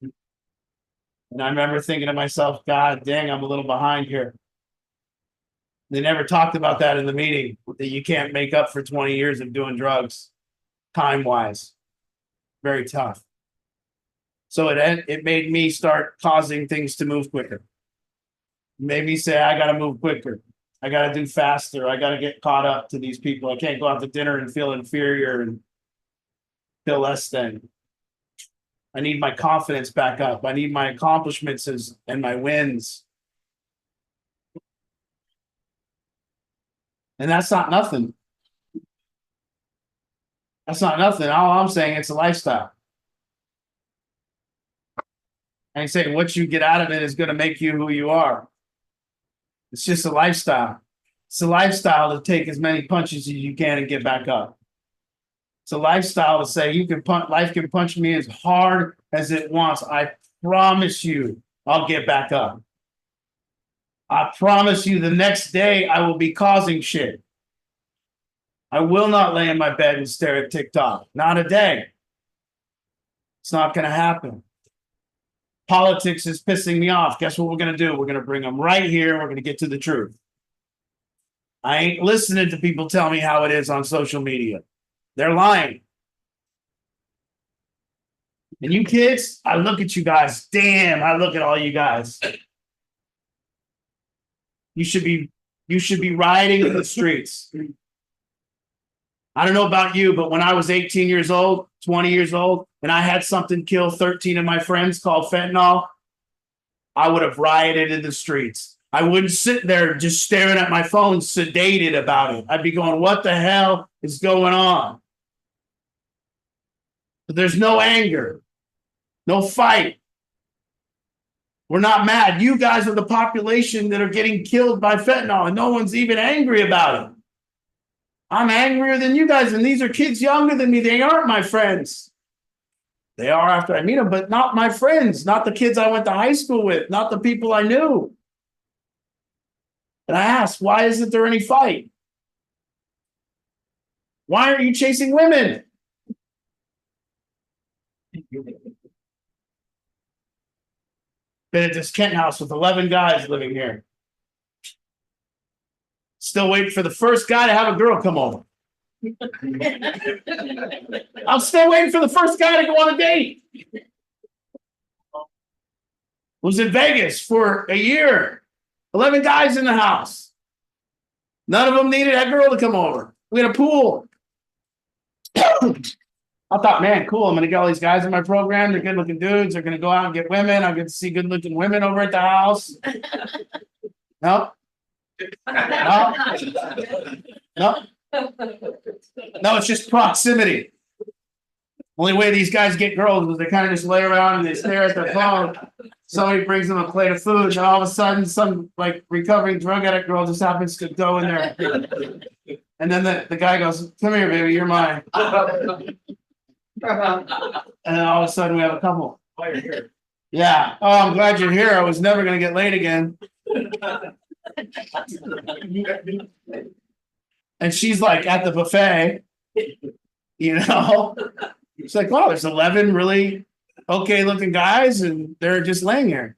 And I remember thinking to myself, God dang, I'm a little behind here. They never talked about that in the meeting, that you can't make up for 20 years of doing drugs, time-wise. Very tough. So it made me start causing things to move quicker. It made me say, I got to move quicker. I got to do faster. I got to get caught up to these people. I can't go out to dinner and feel inferior and feel less than. I need my confidence back up. I need my accomplishments and my wins. And that's not nothing. That's not nothing. All I'm saying, it's a lifestyle. I ain't saying what you get out of it is going to make you who you are. It's just a lifestyle. It's a lifestyle to take as many punches as you can and get back up. It's a lifestyle to say life can punch me as hard as it wants. I promise you, I'll get back up. I promise you the next day I will be causing shit. I will not lay in my bed and stare at TikTok. Not a day. It's not going to happen. Politics is pissing me off. Guess what we're going to do? We're going to bring them right here. We're going to get to the truth. I ain't listening to people tell me how it is on social media. They're lying. And you kids, I look at you guys. Damn, I look at all you guys. You should be rioting in the streets. I don't know about you, but when I was 18 years old, 20 years old, and I had something kill 13 of my friends called fentanyl, I would have rioted in the streets. I wouldn't sit there just staring at my phone, sedated about it. I'd be going, what the hell is going on? But there's no anger, no fight. We're not mad. You guys are the population that are getting killed by fentanyl, and no one's even angry about it. I'm angrier than you guys, and these are kids younger than me. They aren't my friends. They are after I meet them, but not my friends, not the kids I went to high school with, not the people I knew. And I asked, why isn't there any fight? Why aren't you chasing women? Been at this Kent house with 11 guys living here. Still waiting for the first guy to have a girl come over. I'm still waiting for the first guy to go on a date. Was in Vegas for a year. 11 guys in the house. None of them needed that girl to come over. We had a pool. I thought, man, cool. I'm going to get all these guys in my program. They're good looking dudes. They're going to go out and get women. I get to see good looking women over at the house. Nope. No. No, it's just proximity. Only way these guys get girls is they kind of just lay around and they stare at their phone. Somebody brings them a plate of food, and all of a sudden, some like recovering drug addict girl just happens to go in there. And then the guy goes, "Come here, baby, you're mine." And then all of a sudden, we have a couple. Why you're here? Yeah. Oh, I'm glad you're here. I was never going to get laid again. And she's like at the buffet, you know. It's like, wow, there's 11 really okay looking guys, and they're just laying here.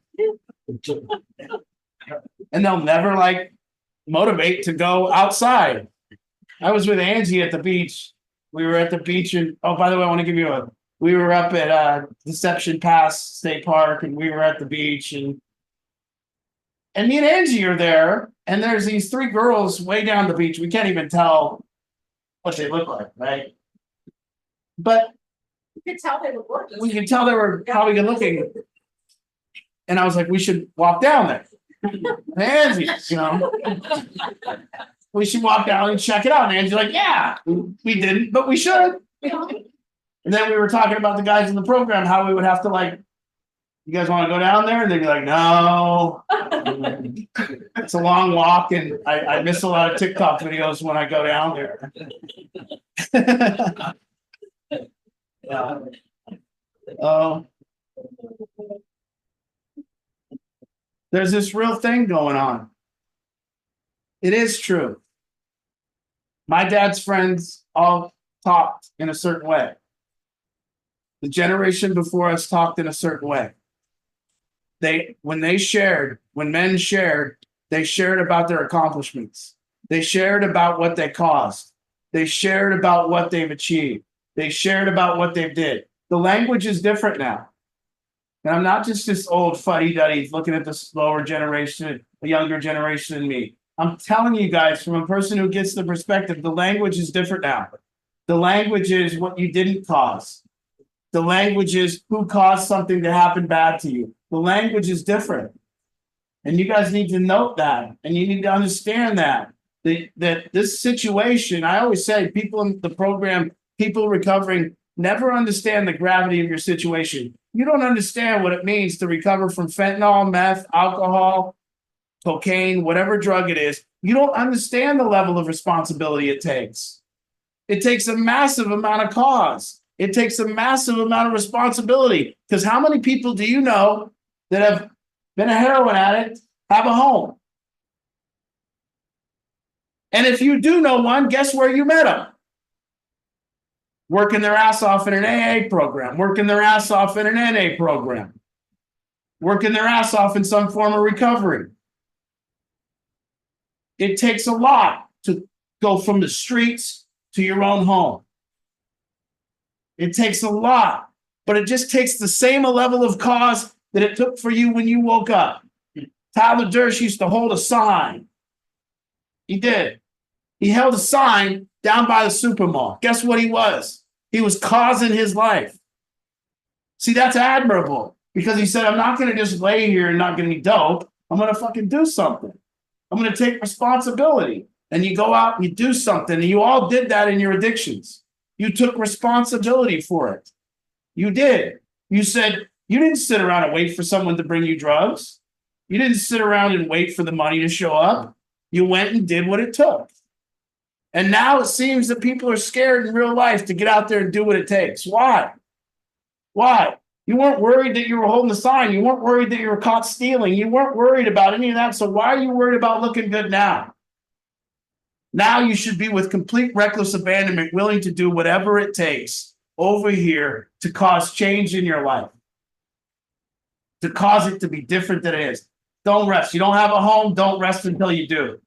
And they'll never like motivate to go outside. I was with Angie at the beach. We were at the beach, and oh, by the way, I want to give you we were up at Deception Pass State Park, and we were at the beach, and me and Angie are there, and there's these 3 girls way down the beach. We can't even tell what they look like, right? But You could tell they were gorgeous. we can tell they were probably good looking. And I was like, we should walk down there. And Angie, you know, we should walk down and check it out. And Angie's like, yeah, we didn't, but we should. And then we were talking about the guys in the program, how we would have to like, you guys want to go down there? And they'd be like, no. It's a long walk, and I miss a lot of TikTok videos when I go down there. There's this real thing going on. It is true. My dad's friends all talked in a certain way. The generation before us talked in a certain way. When men shared, they shared about their accomplishments. They shared about what they caused. They shared about what they've achieved. They shared about what they did. The language is different now. And I'm not just this old fuddy-duddy looking at the slower generation, the younger generation than me. I'm telling you guys, from a person who gets the perspective, the language is different now. The language is what you didn't cause. The language is who caused something to happen bad to you. The language is different. And you guys need to note that. And you need to understand that this situation, I always say, people in the program, people recovering, never understand the gravity of your situation. You don't understand what it means to recover from fentanyl, meth, alcohol, cocaine, whatever drug it is. You don't understand the level of responsibility it takes. It takes a massive amount of cause. It takes a massive amount of responsibility. Because how many people do you know that have been a heroin addict, have a home? And if you do know one, guess where you met them? Working their ass off in an AA program, working their ass off in an NA program, working their ass off in some form of recovery. It takes a lot to go from the streets to your own home. It takes a lot, but it just takes the same level of cause that it took for you when you woke up. Tyler Durst used to hold a sign. He did. He held a sign down by the supermall. Guess what he was? He was causing his life. See, that's admirable, because he said, I'm not going to just lay here and not get any dope. I'm going to fucking do something. I'm going to take responsibility. And you go out and you do something. And you all did that in your addictions. You took responsibility for it. You did. You said, you didn't sit around and wait for someone to bring you drugs. You didn't sit around and wait for the money to show up. You went and did what it took. And now it seems that people are scared in real life to get out there and do what it takes. Why? Why? You weren't worried that you were holding the sign. You weren't worried that you were caught stealing. You weren't worried about any of that. So why are you worried about looking good now? Now you should be with complete reckless abandonment, willing to do whatever it takes over here to cause change in your life, to cause it to be different than it is. Don't rest. You don't have a home. Don't rest until you do.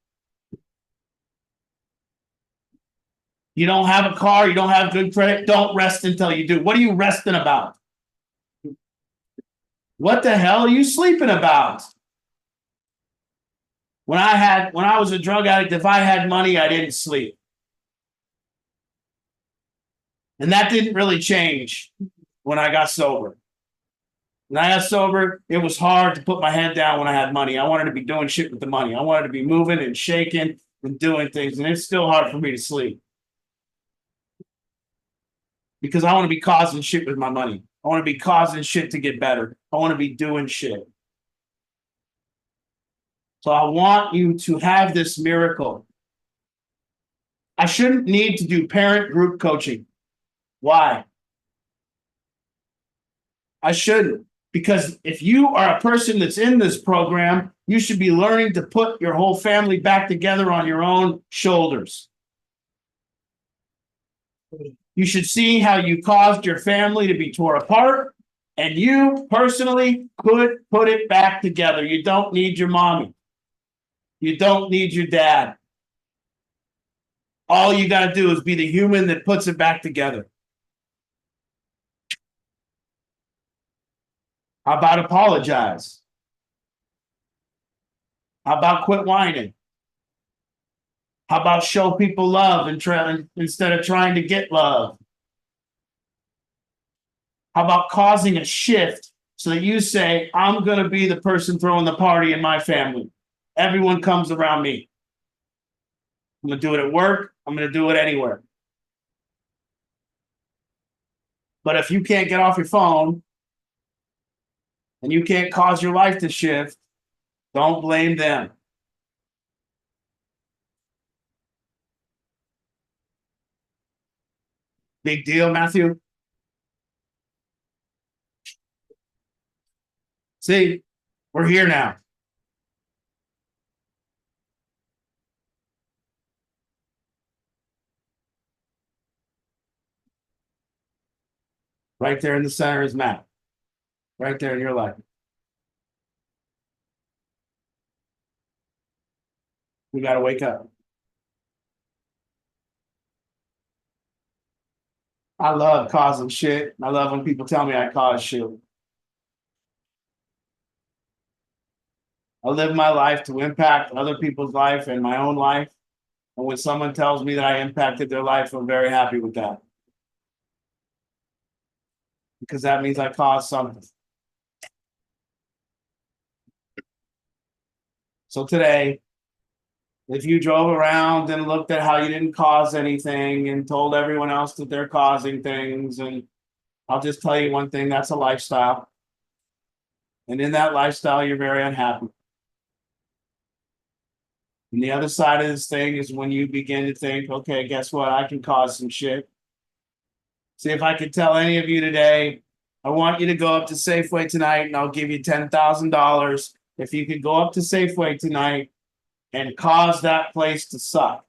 You don't have a car. You don't have good credit. Don't rest until you do. What are you resting about? What the hell are you sleeping about? When I was a drug addict, if I had money, I didn't sleep. And that didn't really change when I got sober. When I got sober, it was hard to put my head down when I had money. I wanted to be doing shit with the money. I wanted to be moving and shaking and doing things. And it's still hard for me to sleep. Because I want to be causing shit with my money. I want to be causing shit to get better. I want to be doing shit. So I want you to have this miracle. I shouldn't need to do parent group coaching. Why? I shouldn't. Because if you are a person that's in this program, you should be learning to put your whole family back together on your own shoulders. You should see how you caused your family to be torn apart, and you personally could put it back together. You don't need your mommy. You don't need your dad. All you got to do is be the human that puts it back together. How about apologize? How about quit whining? How about show people love instead of trying to get love? How about causing a shift so that you say, I'm going to be the person throwing the party in my family. Everyone comes around me. I'm going to do it at work. I'm going to do it anywhere. But if you can't get off your phone and you can't cause your life to shift, don't blame them. Big deal, Matthew. See, we're here now. Right there in the center is Matt. Right there in your life. We got to wake up. I love causing shit. I love when people tell me I cause shit. I live my life to impact other people's life and my own life. And when someone tells me that I impacted their life, I'm very happy with that. Because that means I caused something. So today, if you drove around and looked at how you didn't cause anything and told everyone else that they're causing things, and I'll just tell you one thing, that's a lifestyle. And in that lifestyle, you're very unhappy. And the other side of this thing is when you begin to think, okay, guess what? I can cause some shit. See if I could tell any of you today, I want you to go up to Safeway tonight and I'll give you $10,000 if you could go up to Safeway tonight and cause that place to suck.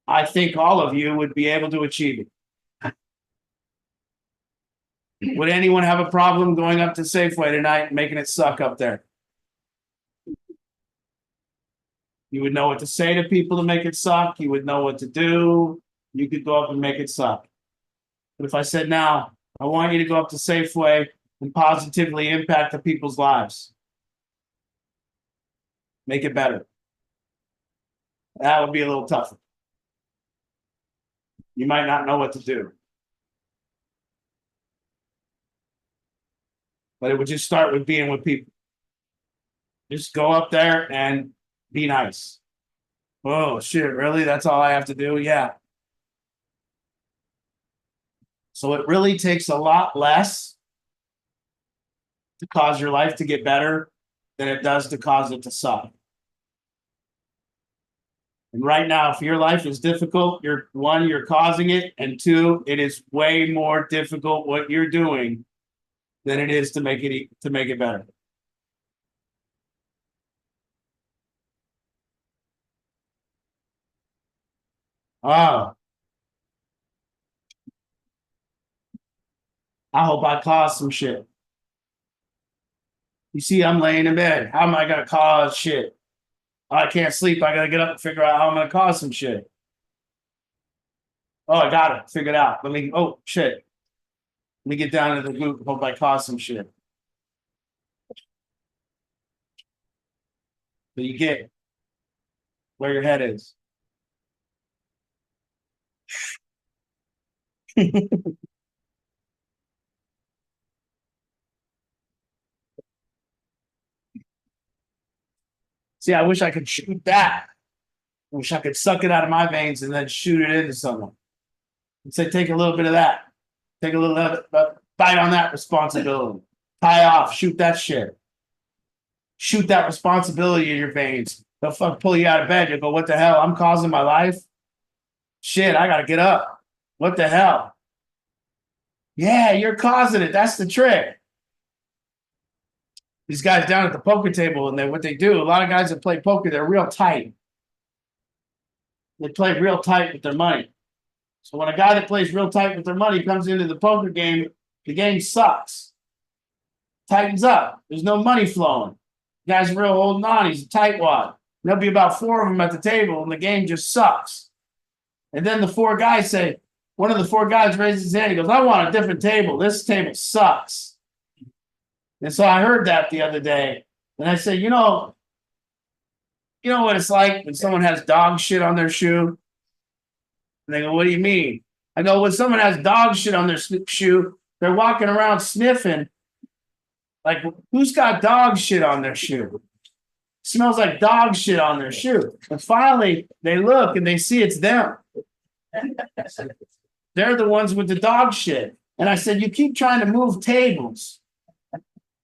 I think all of you would be able to achieve it. Would anyone have a problem going up to Safeway tonight and making it suck up there? You would know what to say to people to make it suck. You would know what to do. You could go up and make it suck. But if I said, now, I want you to go up to Safeway and positively impact the people's lives. Make it better. That would be a little tougher. You might not know what to do. But it would just start with being with people. Just go up there and be nice. Oh, shit, really? That's all I have to do? Yeah. So it really takes a lot less to cause your life to get better than it does to cause it to suck. And right now, if your life is difficult, you're causing it, and two, it is way more difficult what you're doing than it is to make it better. Ah, I hope I caused some shit. You see, I'm laying in bed. How am I gonna cause shit? I can't sleep. I gotta get up and figure out how I'm gonna cause some shit. Oh, I got it figured out. Oh shit. Let me get down to the group. Hope I cause some shit. But you get where your head is. See, I wish I could shoot that. I wish I could suck it out of my veins and then shoot it into someone. And say, take a little bit of that. Take a little of it, but bite on that responsibility. Tie off, shoot that shit. Shoot that responsibility in your veins. They'll fuck pull you out of bed. You'll go, what the hell? I'm causing my life? Shit, I gotta get up. What the hell? Yeah, you're causing it. That's the trick. These guys down at the poker table, and what they do, a lot of guys that play poker, they're real tight. They play real tight with their money. So when a guy that plays real tight with their money comes into the poker game, the game sucks. Tightens up. There's no money flowing. The guy's real holding on. He's a tightwad. There'll be about 4 of them at the table, and the game just sucks. And then the 4 guys say, one of the 4 guys raises his hand. He goes, I want a different table. This table sucks. And so I heard that the other day. And I said, you know what it's like when someone has dog shit on their shoe? And they go, what do you mean? I go, when someone has dog shit on their shoe, they're walking around sniffing. Like, who's got dog shit on their shoe? Smells like dog shit on their shoe. And finally, they look and they see it's them. They're the ones with the dog shit. And I said, you keep trying to move tables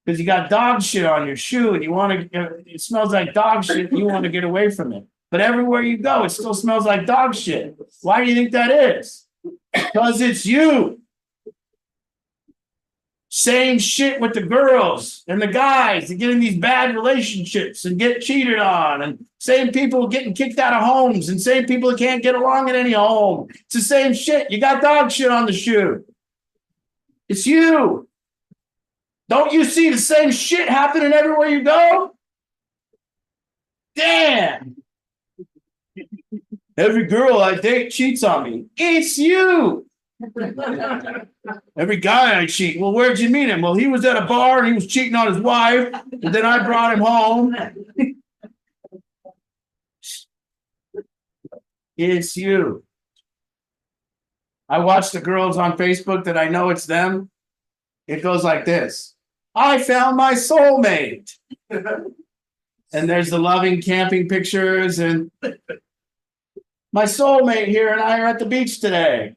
because you got dog shit on your shoe and you want to, it smells like dog shit and you want to get away from it. But everywhere you go, it still smells like dog shit. Why do you think that is? Because it's you. Same shit with the girls and the guys that get in these bad relationships and get cheated on, and same people getting kicked out of homes, and same people that can't get along in any home. It's the same shit. You got dog shit on the shoe. It's you. Don't you see the same shit happening everywhere you go? Damn. Every girl I date cheats on me. It's you. Every guy I cheat. Well, where'd you meet him? Well, he was at a bar and he was cheating on his wife. And then I brought him home. It's you. I watch the girls on Facebook that I know it's them. It goes like this. I found my soulmate. And there's the loving camping pictures and my soulmate here and I are at the beach today.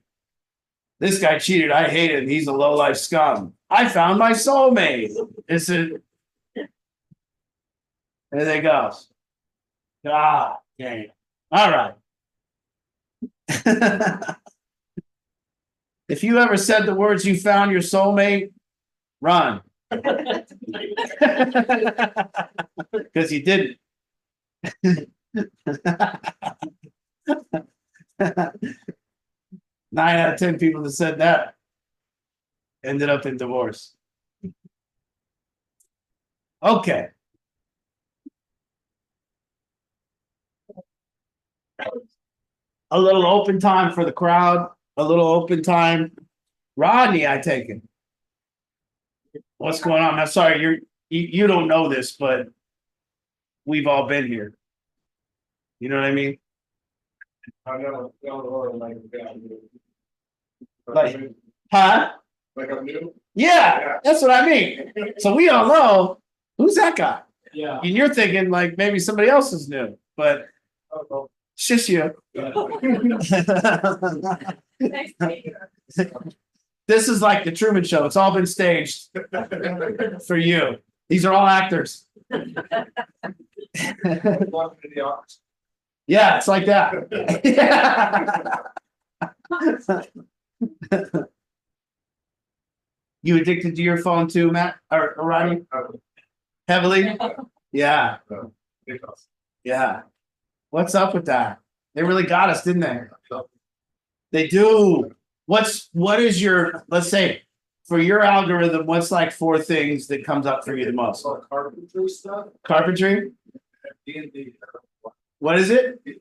This guy cheated. I hate it. He's a low-life scum. I found my soulmate. There they go. Ah, dang. All right. If you ever said the words you found your soulmate, run. Because you didn't. 9 out of 10 people that said that ended up in divorce. Okay. A little open time for the crowd. A little open time. Rodney, I take it. What's going on? I'm sorry, you don't know this, but we've all been here. You know what I mean? Like, huh? Like I'm new? Yeah, that's what I mean. So we all know who's that guy. Yeah. And you're thinking like maybe somebody else is new, but it's just you. This is like the Truman Show. It's all been staged for you. These are all actors. Welcome to the office. Yeah, it's like that. You addicted to your phone too, Matt, or Rodney? Heavily? Yeah, yeah. What's up with that? They really got us, didn't they? They do. What is your, let's say, for your algorithm, what's like 4 things that comes up for you the most? Carpentry stuff. Carpentry? D&D. What is it? Do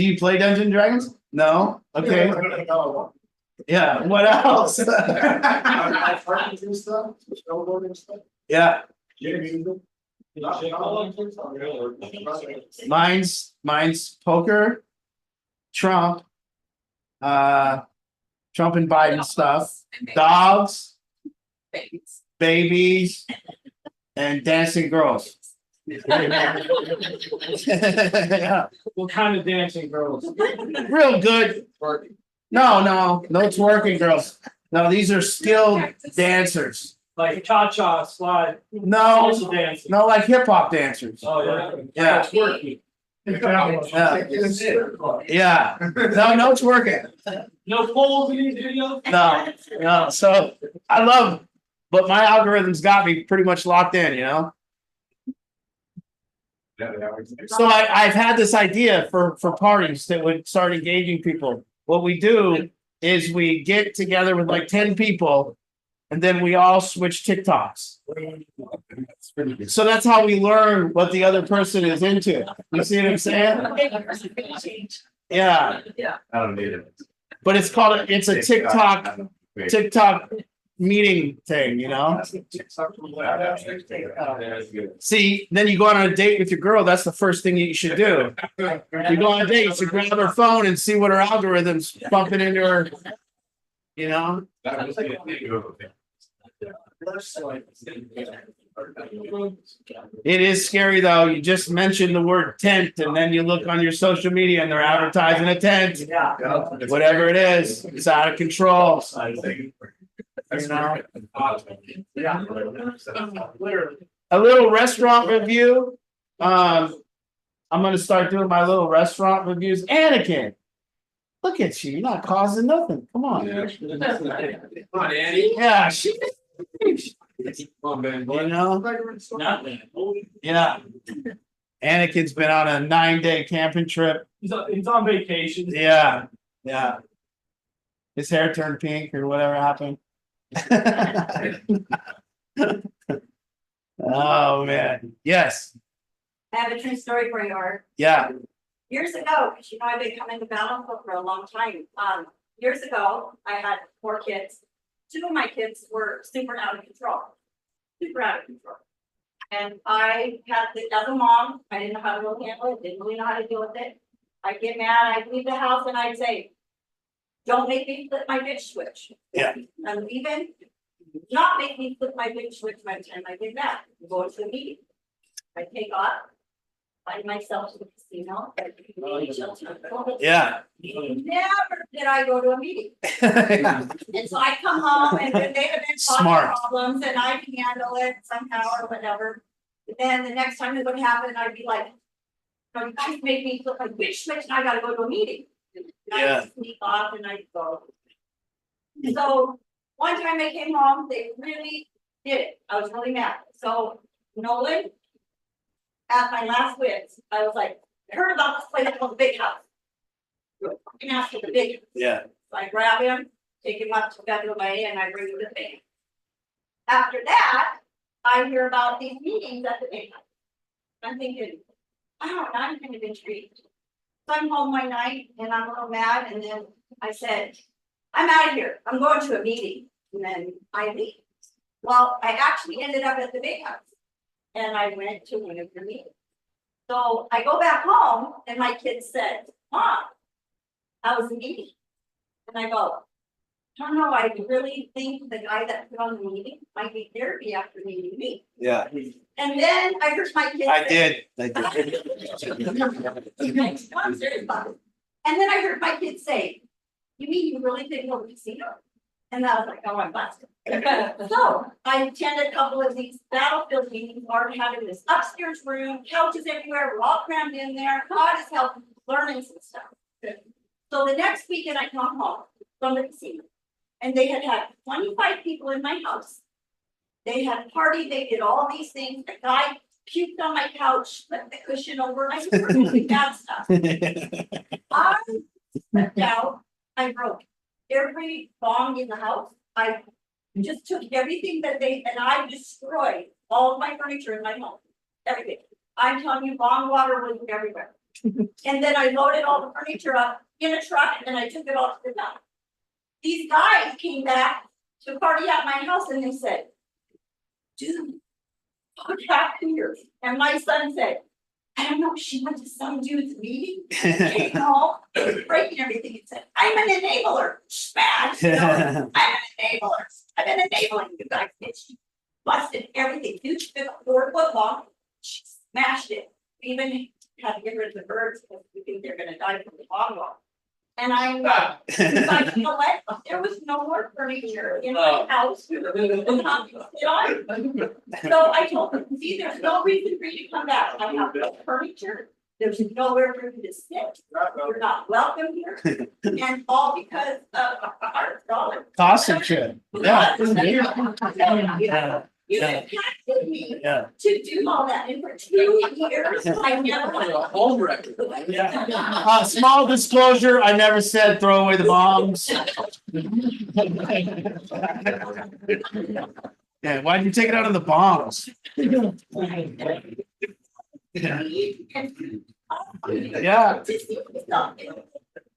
you play Dungeons and Dragons? No? Okay, yeah, what else? Carpentry stuff, snowboarding stuff. Yeah, Music. mine's poker, Trump, Trump and Biden stuff, dogs, babies, and dancing girls. Yeah, What kind of dancing girls? real good. No, twerking girls. No, these are skilled dancers. Like cha-cha, slide, No, salsa dancing. no, like hip hop dancers. Oh, yeah. Yeah. It's working. Yeah, no twerking. No polls in these videos? No, so I love, but my algorithm's got me pretty much locked in, you know? So I've had this idea for parties that would start engaging people. What we do is we get together with like 10 people and then we all switch TikToks. So that's how we learn what the other person is into. You see what I'm saying? Yeah, I don't need it. but it's a TikTok meeting thing, you know? See, then you go out on a date with your girl, that's the first thing you should do. You go on a date, you should grab her phone and see what her algorithm's bumping into her. You know? It is scary though, you just mentioned the word tent and then you look on your social media and they're advertising a tent. Whatever it is, it's out of control. You know? A little restaurant review. I'm gonna start doing my little restaurant reviews. Anakin, look at you, you're not causing nothing. Come on. Yeah, she. You know? Nothing. Yeah. Anakin's been on a 9-day camping trip. He's on vacation. Yeah, yeah. His hair turned pink or whatever happened. Oh, man. Yes, I have a true story for you, Art. yeah, Years ago, because you know I've been coming to Battlefield for a long time. Years ago, I had 4 kids. 2 of my kids were super out of control. Super out of control. And I had as a mom, I didn't know how to really handle it, didn't really know how to deal with it. I'd get mad, I'd leave the house and I'd say, don't make me flip my bitch switch. Yeah. I'm leaving. Not make me flip my bitch switch by the time I get back. Go to the meeting. I take off. Find myself to the casino. yeah. Never did I go to a meeting. Yeah. And so I come home and then they have been Smart. causing problems and I can handle it somehow or whatever. But then the next time it would happen, I'd be like, "No, you guys make me flip my bitch switch and I gotta go to a meeting." And Yeah. I'd sneak off and I'd go. So one time I came home, they really did it. I was really mad. So Nolan, at my last wits, I was like, I heard about this place called the Big House. You're fucking ask for the big house. Yeah, So I grab him, take him up to WMA and I bring him to the thing. After that, I hear about these meetings at the big house. I'm thinking, wow, now I'm kind of intrigued. So I'm home one night and I'm a little mad and then I said, I'm out of here. I'm going to a meeting. And then I leave. Well, I actually ended up at the big house. And I went to one of your meetings. So I go back home and my kid said, Mom, how was the meeting? And I go, I don't know, I really think the guy that put on the meeting might be therapy after meeting me. yeah, And then I heard my kid. I say- did. I'm serious about it. And then I heard my kid say, you mean you really didn't go to the casino? And I was like, oh, I'm busted. So I attended a couple of these battlefield meetings, Mark having this upstairs room, couches everywhere, we're all crammed in there, God is helping, learning some stuff. So the next weekend I come home from the casino, and they had 25 people in my house. They had a party, they did all these things, a guy puked on my couch, flipped the cushion over, I was really bad stuff. I stepped out, I broke every bong in the house, I just took everything that and I destroyed all of my furniture in my home, everything. I'm telling you, bong water was everywhere. And then I loaded all the furniture up in a truck and I took it all to the dump. These guys came back to party at my house and they said, dude, what happened here? And my son said, I don't know, she went to some dude's meeting, came home, breaking everything. He said, I'm an enabler. Smash. No, I'm an enabler. I've been enabling you guys. She busted everything. Dude, took a 4-foot long. She smashed it. We even had to get rid of the birds because we think they're gonna die from the long walk. And I'm like, you know what? There was no more furniture in my house. So I told them, see, there's no reason for you to come back. I have no furniture. There's nowhere for you to sit. You're not welcome here. And all because of our dollar. Awesome shit. Yeah. You impacted me Yeah. to do all that. And for 2 years, I never. Home record. Small disclosure, I never said throw away the bombs. Yeah, why'd you take it out of the bombs? Yeah. Yeah. To see myself.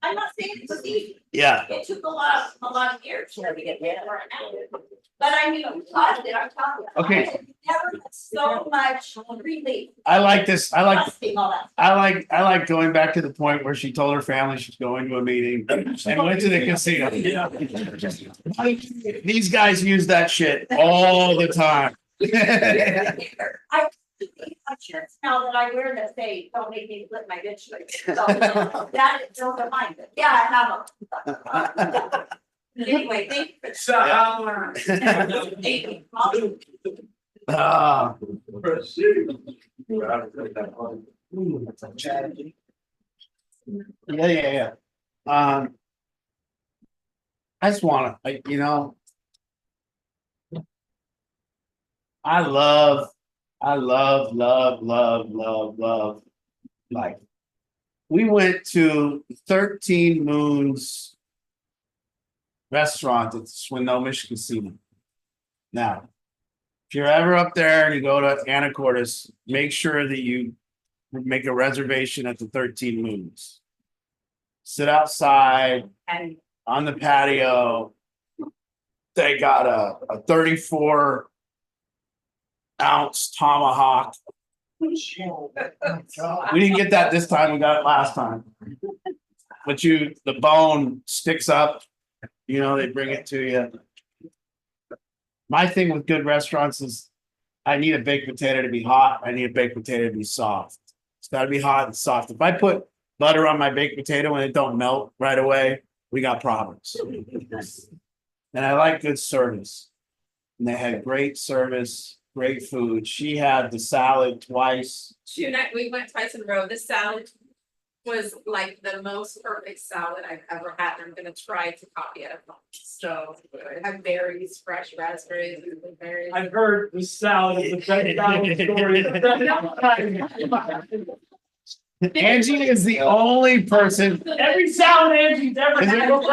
I'm not saying it's easy. Yeah. It took a lot of years for me to get where I'm at. But I knew I'm positive, I'm telling you. Okay. I had never had so much relief. I like this. I like Trusting all that. I like going back to the point where she told her family she's going to a meeting and went to the casino. These guys use that shit all the time. I have shirts now that I wear that say, don't make me flip my bitch. So that is those are mine. But yeah, I have them. Anyway, thank you for Ah, yeah. I just wanna, I love, like, we went to 13 Moons restaurant at the Swinomish Casino. Now, if you're ever up there and you go to Anacortes, make sure that you make a reservation at the 13 Moons. Sit outside And on the patio. They got a 34-ounce tomahawk. We didn't get that this time, we got it last time. But the bone sticks up, they bring it to you. My thing with good restaurants is I need a baked potato to be hot, I need a baked potato to be soft. It's gotta be hot and soft. If I put butter on my baked potato and it don't melt right away, we got problems. And I like good service. And they had great service, great food. She had the salad twice. We went twice in a row. The salad was like the most perfect salad I've ever had. And I'm gonna try to copy it. So I have berries, fresh raspberries, and blueberries. I've heard the salad is the best salad story. Angie is the only person. Every salad Angie's ever Is had. Wait.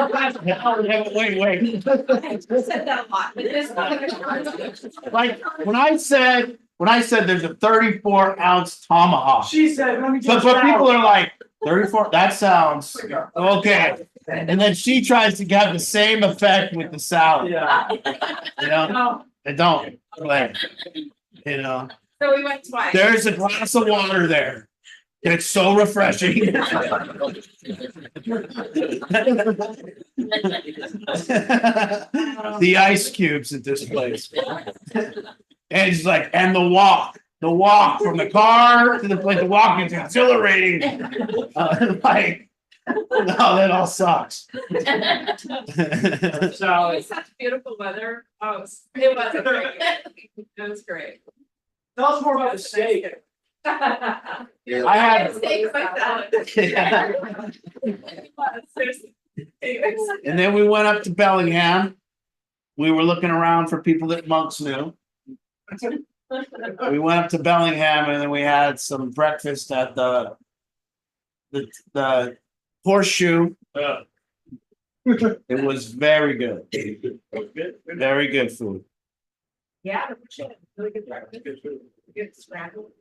I've said that a lot, but this one. Like when I said there's a 34-ounce tomahawk. She said, let me just. But people are like, 34, that sounds okay. And then she tries to have the same effect with the salad. Yeah. It don't. Like, So we went twice. there's a glass of water there. It's so refreshing. The ice cubes at this place. And it's like, and the walk from the car to the place, the walk is exhilarating. Like, No, that all sucks. It was such beautiful weather. Oh, it was great. It was great. Tell us more about the steak. I had, Steak like that. It was, seriously. Anyways. and then we went up to Bellingham. We were looking around for people that monks knew. We went up to Bellingham and then we had some breakfast at the Horseshoe. It was very good. Very good food. Yeah, really good breakfast. Good scramble.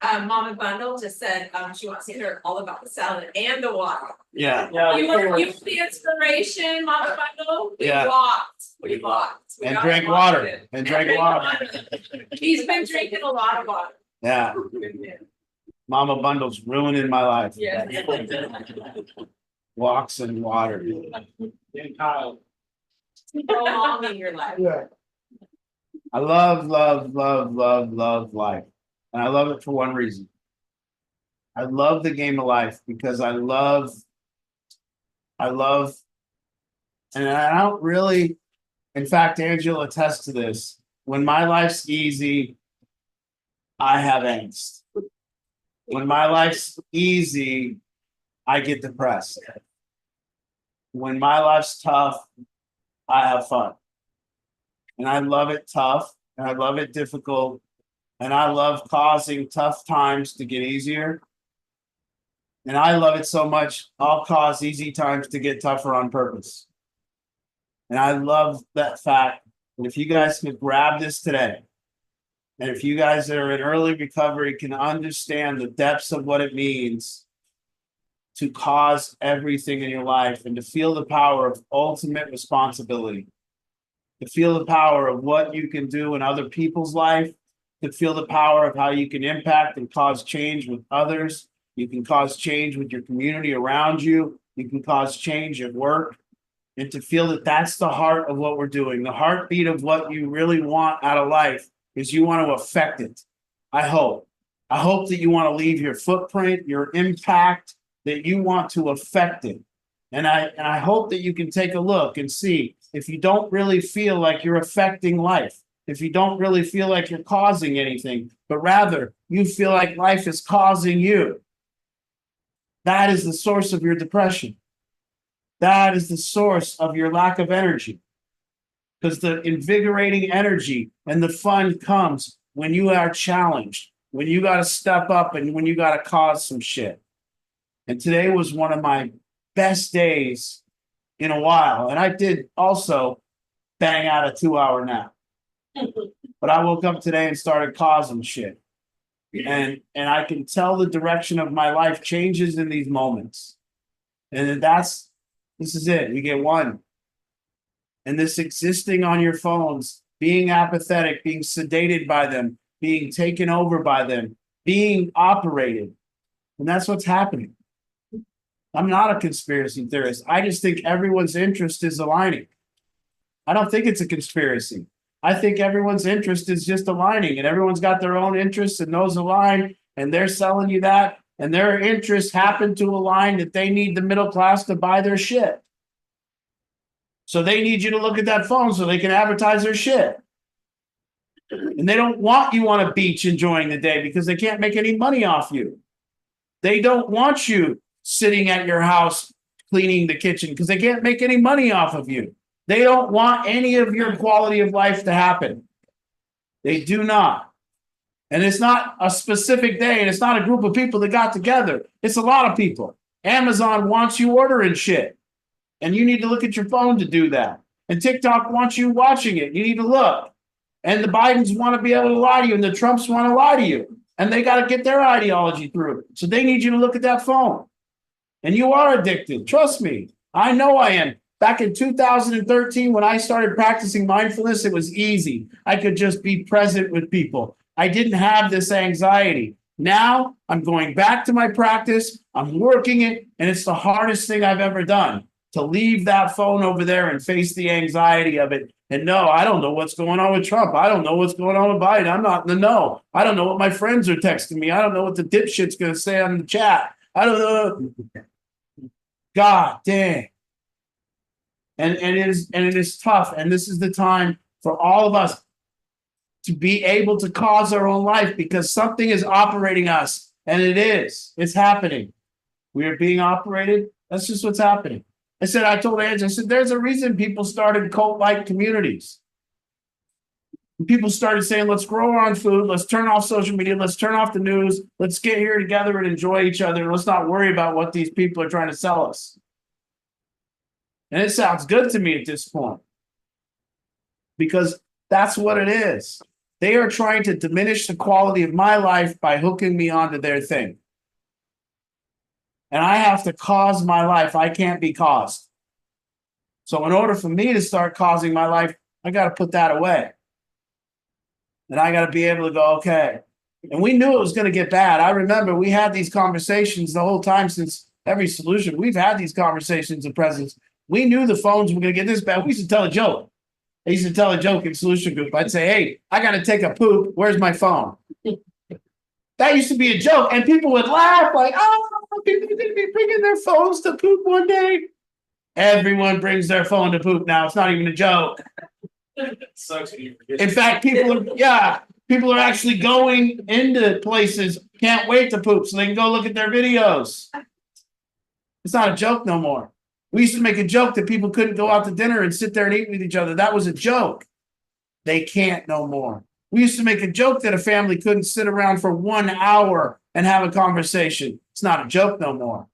Mama Bundle just said, she wants to hear all about the salad and the water. Yeah, You were the inspiration, Mama Bundle. Yeah. We walked. We and got drank walked water, in. and drank water. He's been drinking a lot of water. Yeah, Mama Bundle's ruining my life. Yeah. Walks and water. And Kyle. So long in your life. I love life. And I love it for one reason. I love the game of life because I love, and I don't really, in fact, Angela attests to this. When my life's easy, I have angst. When my life's easy, I get depressed. When my life's tough, I have fun. And I love it tough, and I love it difficult, and I love causing tough times to get easier. And I love it so much, I'll cause easy times to get tougher on purpose. And I love that fact. And if you guys can grab this today, and if you guys that are in early recovery can understand the depths of what it means to cause everything in your life and to feel the power of ultimate responsibility, to feel the power of what you can do in other people's life, to feel the power of how you can impact and cause change with others. You can cause change with your community around you. You can cause change at work. And to feel that that's the heart of what we're doing. The heartbeat of what you really want out of life is you want to affect it. I hope that you want to leave your footprint, your impact, that you want to affect it. And I hope that you can take a look and see if you don't really feel like you're affecting life, if you don't really feel like you're causing anything, but rather you feel like life is causing you. That is the source of your depression. That is the source of your lack of energy. Because the invigorating energy and the fun comes when you are challenged, when you got to step up and when you got to cause some shit. And today was one of my best days in a while. And I did also bang out a 2-hour nap. But I woke up today and started causing shit. And I can tell the direction of my life changes in these moments. And this is it. You get one. And this existing on your phones, being apathetic, being sedated by them, being taken over by them, being operated. And that's what's happening. I'm not a conspiracy theorist. I just think everyone's interest is aligning. I don't think it's a conspiracy. I think everyone's interest is just aligning, and everyone's got their own interests and those align, and they're selling you that, and their interests happen to align that they need the middle class to buy their shit. So they need you to look at that phone so they can advertise their shit. And they don't want you on a beach enjoying the day because they can't make any money off you. They don't want you sitting at your house cleaning the kitchen because they can't make any money off of you. They don't want any of your quality of life to happen. They do not. And it's not a specific day, and it's not a group of people that got together. It's a lot of people. Amazon wants you ordering shit, and you need to look at your phone to do that. And TikTok wants you watching it. You need to look. And the Bidens want to be able to lie to you, and the Trumps want to lie to you. And they got to get their ideology through. So they need you to look at that phone. And you are addicted. Trust me. I know I am. Back in 2013, when I started practicing mindfulness, it was easy. I could just be present with people. I didn't have this anxiety. Now I'm going back to my practice. I'm working it. And it's the hardest thing I've ever done, to leave that phone over there and face the anxiety of it. And no, I don't know what's going on with Trump. I don't know what's going on with Biden. I'm not in the know. I don't know what my friends are texting me. I don't know what the dipshit's going to say on the chat. I don't know. God dang. And it is tough. And this is the time for all of us to be able to cause our own life because something is operating us. And it's happening. We are being operated. That's just what's happening. I told Angie, I said, there's a reason people started cult-like communities. People started saying, let's grow our own food, let's turn off social media, let's turn off the news, let's get here together and enjoy each other, and let's not worry about what these people are trying to sell us. And it sounds good to me at this point. Because that's what it is. They are trying to diminish the quality of my life by hooking me onto their thing. And I have to cause my life. I can't be caused. So in order for me to start causing my life, I got to put that away. And I got to be able to go, okay. And we knew it was going to get bad. I remember we had these conversations the whole time since every solution. We've had these conversations in presence. We knew the phones were going to get this bad. We used to tell a joke. I used to tell a joke in Solution Group. I'd say, hey, I got to take a poop. Where's my phone? That used to be a joke. And people would laugh like, oh, people are going to be bringing their phones to poop one day. Everyone brings their phone to poop now. It's not even a joke. Sucks when you forget. In fact, people are actually going into places, can't wait to poop so they can go look at their videos. It's not a joke no more. We used to make a joke that people couldn't go out to dinner and sit there and eat with each other. That was a joke. They can't no more. We used to make a joke that a family couldn't sit around for 1 hour and have a conversation. It's not a joke no more.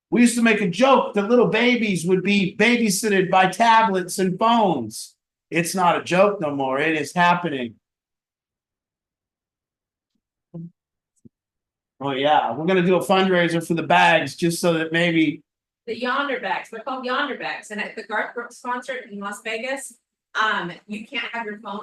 We used to make a joke that little babies would be babysitted by tablets and phones. It's not a joke no more. It is happening. Oh yeah, we're gonna do a fundraiser for the bags just so that maybe The Yonder bags, they're called Yonder bags, and at the Garth Brooks concert in Las Vegas, you can't have your phone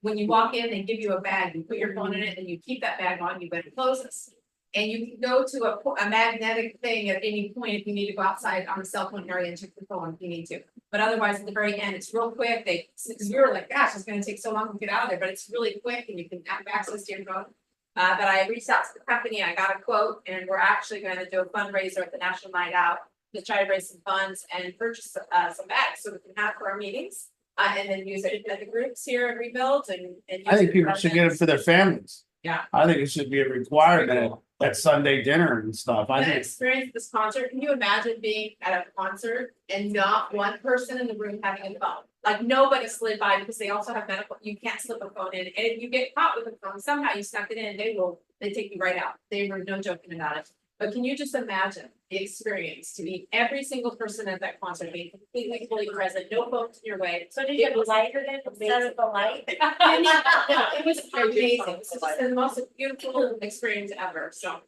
when you walk in, they give you a bag, you put your phone in it and you keep that bag on you when it closes. And you can go to a magnetic thing at any point if you need to go outside on the cell phone area and check the phone if you need to. But otherwise, at the very end, it's real quick. Because we were like, gosh, it's gonna take so long to get out of there, but it's really quick and you can have access to your phone. But I reached out to the company, I got a quote, and we're actually gonna do a fundraiser at the National Night Out to try to raise some funds and purchase some bags so we can have for our meetings. And then use it at the groups here at Rebuild and. I think people should get it for their families. Yeah. I think it should be a requirement at Sunday dinner and stuff. I I think experienced this concert. Can you imagine being at a concert and not one person in the room having a phone? Like nobody slid by because they also have medical, you can't slip a phone in. And if you get caught with a phone, somehow you snuck it in, they take you right out. They were no joking about it. But can you just imagine the experience to be every single person at that concert being completely fully present, no phones in your way? So did you have a lighter then instead of the light? It was amazing. It was just the most beautiful experience ever. So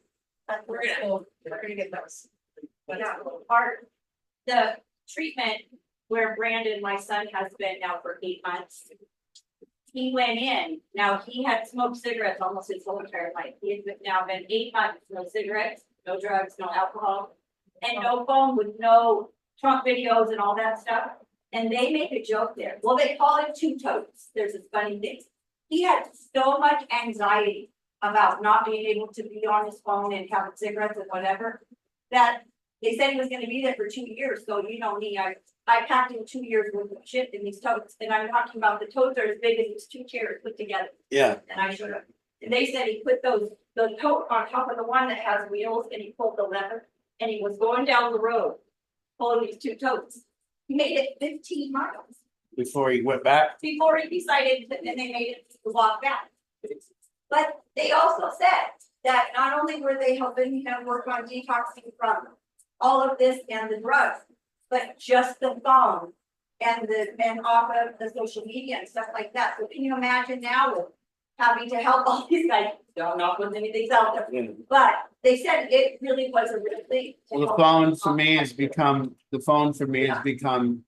we're gonna get those. But the treatment where Brandon, my son, has been now for 8 months. He went in, now he had smoked cigarettes almost his whole entire life. He has now been 8 months, no cigarettes, no drugs, no alcohol, and no phone with no Trump videos and all that stuff. And they make a joke there. Well, they call it two totes. There's this funny thing. He had so much anxiety about not being able to be on his phone and having cigarettes and whatever, that they said he was gonna be there for 2 years. So you know me, I packed in 2 years worth of shit in these totes. And I'm talking about the totes are as big as these 2 chairs put together. yeah. And I showed up. And they said he put the tote on top of the one that has wheels and he pulled the lever and he was going down the road, pulling these 2 totes. He made it 15 miles Before he went back. before he decided that then they made it walk back. But they also said that not only were they helping him work on detoxing from all of this and the drugs, but just the phone and off of the social media and stuff like that. So can you imagine now with having to help all these guys? Don't know if there's anything out there, Yeah. but they said it really was a real thing. to Well, the help phone for all me that. has become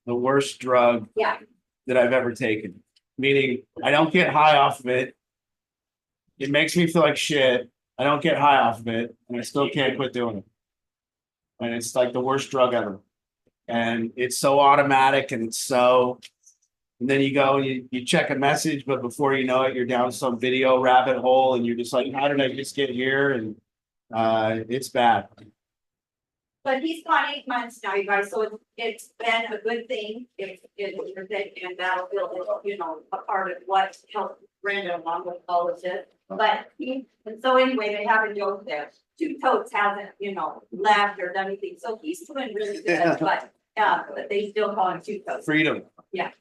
the worst drug Yeah, that I've ever taken. Meaning I don't get high off of it. It makes me feel like shit. I don't get high off of it and I still can't quit doing it. And it's like the worst drug ever. And it's so automatic and and then you go, you check a message, but before you know it, you're down some video rabbit hole and you're just like, how did I just get here? And it's bad. But he's gone 8 months now, you guys, so it's been a good thing, and that'll build, you know, a part of what helped Brenda along with all of this. But and so anyway, they have a joke there, Two Totes hasn't, you know, laughed or done anything, so he's doing really Yeah. good, but they still call him Two Totes. Freedom. Yeah.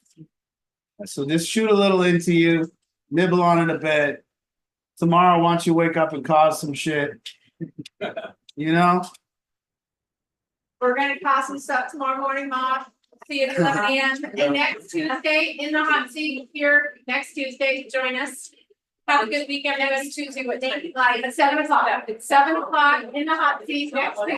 So just shoot a little into you, nibble on it a bit. Tomorrow, once you wake up and cause some shit, you know? We're gonna cause some stuff tomorrow morning, Mom. See you at 11 a.m. And next Tuesday in the hot seat here, next Tuesday, join us. Have a good weekend. Next Tuesday, what day? Like at 7 o'clock. It's 7 o'clock in the hot seat next week.